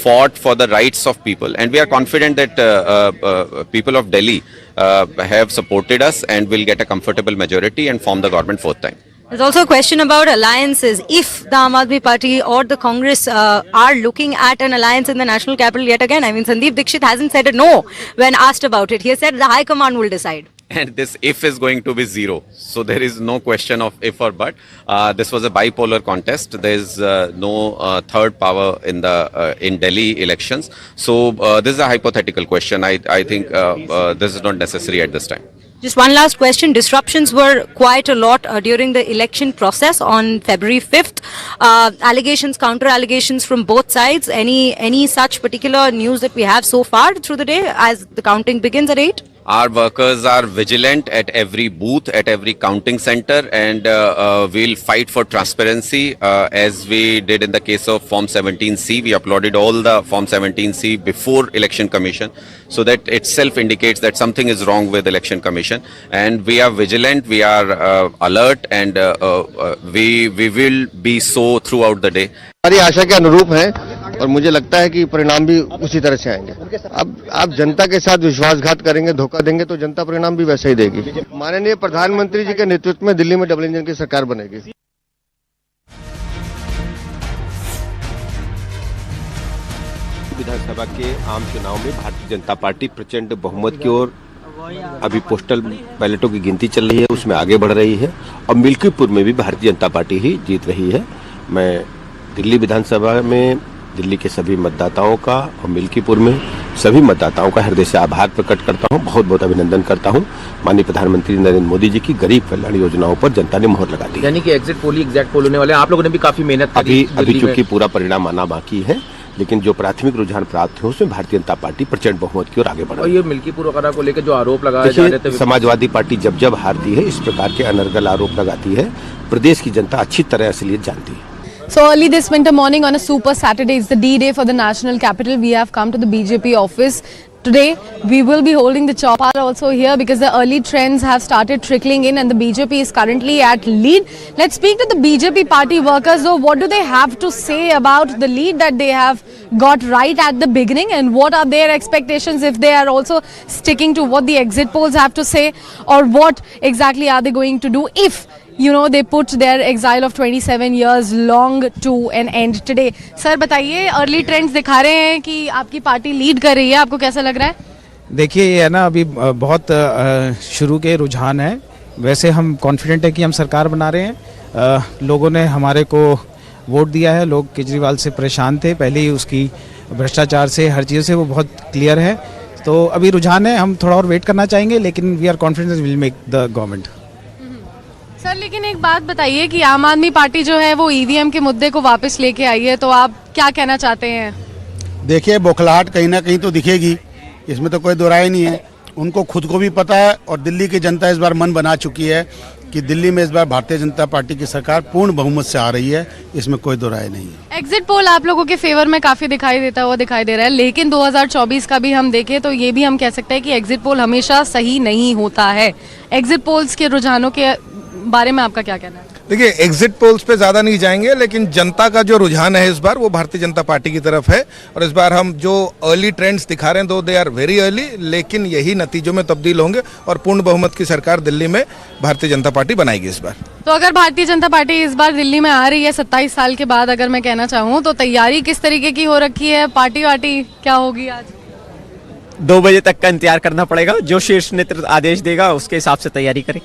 fought for the rights of people, and we are confident that people of Delhi have supported us and will get a comfortable majority and form the government fourth time. There's also a question about alliances. If the Aam Aadmi Party or the Congress are looking at an alliance in the national capital yet again, I mean, Sandeep Dixit hasn't said a no when asked about it. He has said the High Command will decide. And this if is going to be zero. So there is no question of if or but. This was a bipolar contest. There is no third power in Delhi elections. So this is a hypothetical question. I think this is not necessary at this time. Just one last question. Disruptions were quite a lot during the election process on February 5th. Allegations, counter allegations from both sides. Any such particular news that we have so far through the day as the counting begins at 8? Our workers are vigilant at every booth, at every counting center, and we'll fight for transparency as we did in the case of Form 17C. We uploaded all the Form 17C before Election Commission, so that itself indicates that something is wrong with Election Commission. And we are vigilant, we are alert, and we will be so throughout the day. हमारी आशा के अनुरूप है और मुझे लगता है कि परिणाम भी उसी तरह से आएंगे। अब आप जनता के साथ विश्वासघात करेंगे, धोखा देंगे तो जनता परिणाम भी वैसे ही देगी। माननीय प्रधानमंत्री जी के नेतृत्व में दिल्ली में डबल इंजन की सरकार बनेगी। विधानसभा के आम चुनाव में भारतीय जनता पार्टी प्रचंड बहुमत की ओर अभी पोस्टल बैलेटों की गिनती चल रही है, उसमें आगे बढ़ रही है और मिल्कीपुर में भी भारतीय जनता पार्टी ही जीत रही है। मैं दिल्ली विधानसभा में दिल्ली के सभी मतदाताओं का और मिल्कीपुर में सभी मतदाताओं का हृदय से आभार प्रकट करता हूं, बहुत बहुत अभिनंदन करता हूं। माननीय प्रधानमंत्री नरेंद्र मोदी जी की गरीब कल्याण योजनाओं पर जनता ने मोहर लगा दी। यानी कि एग्जिट पोल ही एग्जैक्ट पोल होने वाले हैं। आप लोगों ने भी काफी मेहनत करी। अभी चूंकि पूरा परिणाम आना बाकी है, लेकिन जो प्राथमिक रुझान प्राप्त है उसमें भारतीय जनता पार्टी प्रचंड बहुमत की ओर आगे बढ़ रही है। और ये मिल्कीपुर वगैरह को लेकर जो आरोप लगाए जा रहे थे, समाजवादी पार्टी जब हारती है इस प्रकार के अनर्गल आरोप लगाती है। प्रदेश की जनता अच्छी तरह असलियत जानती है। So early this winter morning on a super Saturday, it's the D-Day for the national capital. We have come to the BJP office. Today, we will be holding the chopper also here because the early trends have started trickling in and the BJP is currently at lead. Let's speak to the BJP party workers though. What do they have to say about the lead that they have got right at the beginning, and what are their expectations if they are also sticking to what the exit polls have to say, or what exactly are they going to do if they put their exile of 27 years long to an end today. Sir बताइए, early trends दिखा रहे हैं कि आपकी party lead कर रही है, आपको कैसा लग रहा है? देखिए ये है ना, अभी बहुत शुरू के रुझान है। वैसे हम कॉन्फिडेंट है कि हम सरकार बना रहे हैं। लोगों ने हमारे को वोट दिया है। लोग केजरीवाल से परेशान थे, पहले ही उसकी भ्रष्टाचार से, हर चीज़ से वो बहुत क्लियर है। तो अभी रुझान है, हम थोड़ा और वेट करना चाहेंगे, लेकिन we are confident will make the government. Sir लेकिन एक बात बताइए कि आम आदमी पार्टी जो है वो ईवीएम के मुद्दे को वापस लेके आई है, तो आप क्या कहना चाहते हैं? देखिए, बौखलाहट कहीं ना कहीं तो दिखेगी, इसमें तो कोई दो राय नहीं है। उनको खुद को भी पता है और दिल्ली की जनता इस बार मन बना चुकी है कि दिल्ली में इस बार भारतीय जनता पार्टी की सरकार पूर्ण बहुमत से आ रही है, इसमें कोई दो राय नहीं है। एग्जिट पोल आप लोगों के फेवर में काफी दिखाई दे रहा है, लेकिन 2024 का भी हम देखें तो ये भी हम कह सकते हैं कि एग्जिट पोल हमेशा सही नहीं होता है। एग्जिट पोल्स के रुझानों के बारे में आपका क्या कहना है? देखिए, एग्जिट पोल्स पे ज्यादा नहीं जाएंगे, लेकिन जनता का जो रुझान है इस बार वो भारतीय जनता पार्टी की तरफ है। और इस बार हम जो अर्ली ट्रेंड्स दिखा रहे हैं तो दे आर वेरी अर्ली, लेकिन यही नतीजों में तब्दील होंगे और पूर्ण बहुमत की सरकार दिल्ली में भारतीय जनता पार्टी बनाएगी इस बार। तो अगर भारतीय जनता पार्टी इस बार दिल्ली में आ रही है 27 साल के बाद, अगर मैं कहना चाहूँ, तो तैयारी किस तरीके की हो रखी है? पार्टी वार्टी क्या होगी आज? 2 बजे तक का इंतजार करना पड़ेगा, जो शीर्ष नेतृत्व आदेश देगा उसके हिसाब से तैयारी करें।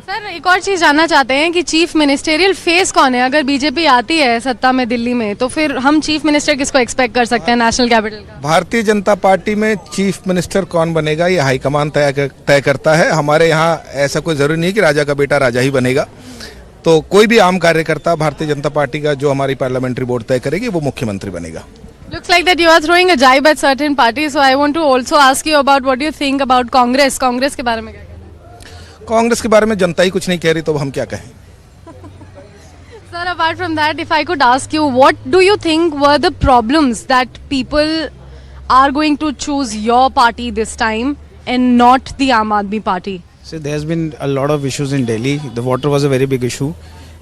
सर एक और चीज जानना चाहते हैं कि चीफ मिनिस्टेरियल फेस कौन है? अगर बीजेपी आती है सत्ता में दिल्ली में तो फिर हम चीफ मिनिस्टर किसको एक्सपेक्ट कर सकते हैं नेशनल कैपिटल का? भारतीय जनता पार्टी में चीफ मिनिस्टर कौन बनेगा ये हाईकमान तय करता है। हमारे यहाँ ऐसा कोई जरूरी नहीं है कि राजा का बेटा राजा ही बनेगा। तो कोई भी आम कार्यकर्ता भारतीय जनता पार्टी का जो हमारी पार्लियामेंट्री बोर्ड तय करेगी वो मुख्यमंत्री बनेगा। Looks like that you are throwing a jibe at certain parties, so I want to also ask you about what you think about Congress. Congress के बारे में क्या कहना है? कांग्रेस के बारे में जनता ही कुछ नहीं कह रही तो हम क्या कहें। Sir, apart from that, if I could ask you, what do you think were the problems that people are going to choose your party this time and not the Aam Aadmi Party? So there's been a lot of issues in Delhi. The water was a very big issue.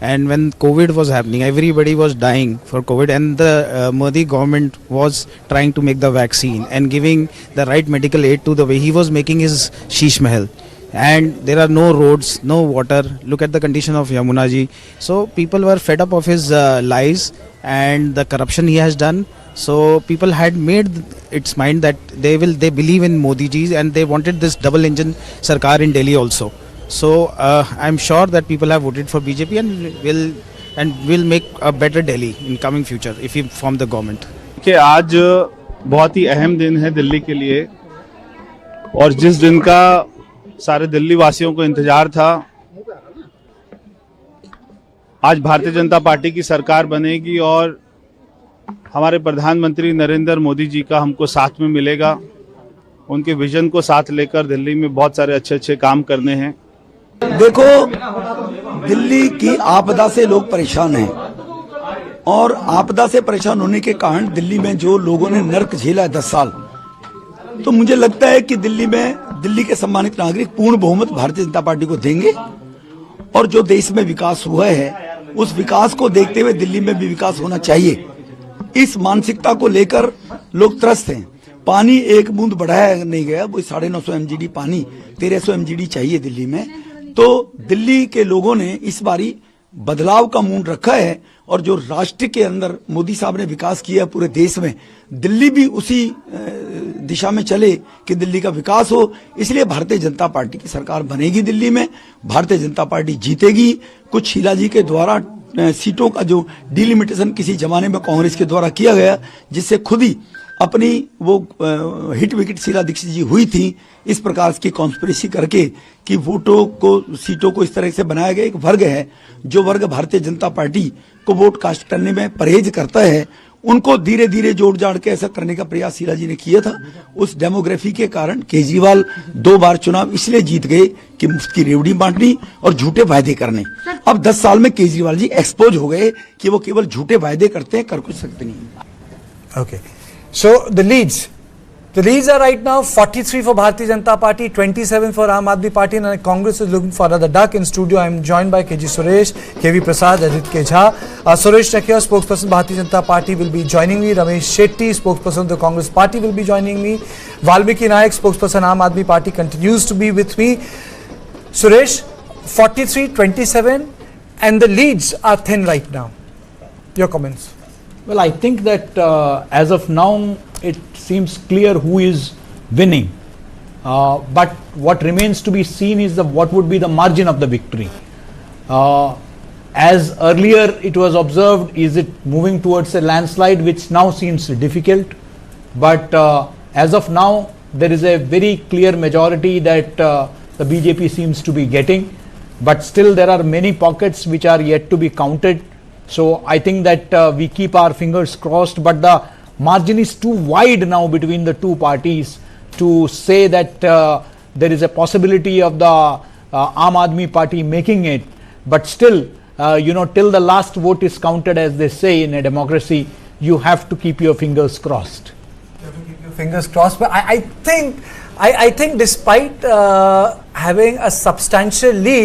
And when COVID was happening, everybody was dying for COVID, and the Modi government was trying to make the vaccine and giving the right medical aid to the way he was making his Sheesh Mahal. And there are no roads, no water. Look at the condition of Yamuna ji. So people were fed up of his lies and the corruption he has done. So people had made its mind that they believe in Modi ji, and they wanted this double engine sarkar in Delhi also. So I'm sure that people have voted for BJP and will make a better Delhi in coming future if we form the government. कि आज बहुत ही अहम दिन है दिल्ली के लिए, और जिस दिन का सारे दिल्ली वासियों को इंतजार था, आज भारतीय जनता पार्टी की सरकार बनेगी और हमारे प्रधानमंत्री नरेंद्र मोदी जी का हमको साथ में मिलेगा। उनके विजन को साथ लेकर दिल्ली में बहुत सारे अच्छे अच्छे काम करने हैं। देखो, दिल्ली की आपदा से लोग परेशान हैं, और आपदा से परेशान होने के कारण दिल्ली में जो लोगों ने नर्क झेला है 10 साल, तो मुझे लगता है कि दिल्ली के सम्मानित नागरिक पूर्ण बहुमत भारतीय जनता पार्टी को देंगे, और जो देश में विकास हुआ है उस विकास को देखते हुए दिल्ली में भी विकास होना चाहिए। इस मानसिकता को लेकर लोग त्रस्त हैं। पानी एक बूंद बढ़ाया नहीं गया, वो 950 MGD पानी 1300 MGD चाहिए दिल्ली में। तो दिल्ली के लोगों ने इस बारी बदलाव का मूड रखा है, और जो राष्ट्र के अंदर मोदी साहब ने विकास किया पूरे देश में, दिल्ली भी उसी दिशा में चले कि दिल्ली का विकास हो। इसलिए भारतीय जनता पार्टी की सरकार बनेगी दिल्ली में, भारतीय जनता पार्टी जीतेगी। कुछ शीला जी के द्वारा सीटों का जो डिलिमिटेशन किसी जमाने में कांग्रेस के द्वारा किया गया, जिससे खुद ही अपनी वो हिट विकेट शीला दीक्षित जी हुई थी, इस प्रकार की कॉन्स्पिरेसी करके कि वोटों को, सीटों को इस तरह से बनाया गया। एक वर्ग है जो वर्ग भारतीय जनता पार्टी को वोट कास्ट करने में परहेज करता है, उनको धीरे धीरे जोड़ जाड़ के ऐसा करने का प्रयास शीला जी ने किया था। उस डेमोग्राफी के कारण केजरीवाल 2 बार चुनाव इसलिए जीत गए कि मुफ्त की रेवड़ी बांटनी और झूठे वायदे करने। अब 10 साल में केजरीवाल जी एक्सपोज हो गए कि वो केवल झूठे वायदे करते हैं, कर कुछ सकते नहीं। Okay. So the leads are right now 43 for Bharatiya Janata Party, 27 for Aam Aadmi Party, and Congress is looking for another duck. In studio, I am joined by KG Suresh, KV Prasad, Aditya Jha. Suresh Rakia, spokesperson Bharatiya Janata Party, will be joining me. Ramesh Shetty, spokesperson of the Congress Party, will be joining me. Valmiki Nayak, spokesperson Aam Aadmi Party, continues to be with me. Suresh, 43, 27, and the leads are thin right now. Your comments? Well, I think that as of now, it seems clear who is winning. But what remains to be seen is what would be the margin of the victory. As earlier it was observed, is it moving towards a landslide, which now seems difficult. But as of now, there is a very clear majority that the BJP seems to be getting. But still there are many pockets which are yet to be counted. So I think that we keep our fingers crossed, but the margin is too wide now between the two parties to say that there is a possibility of the Aam Aadmi Party making it. But still, till the last vote is counted, as they say in a democracy, you have to keep your fingers crossed. You have to keep your fingers crossed. But I think despite having a substantial lead,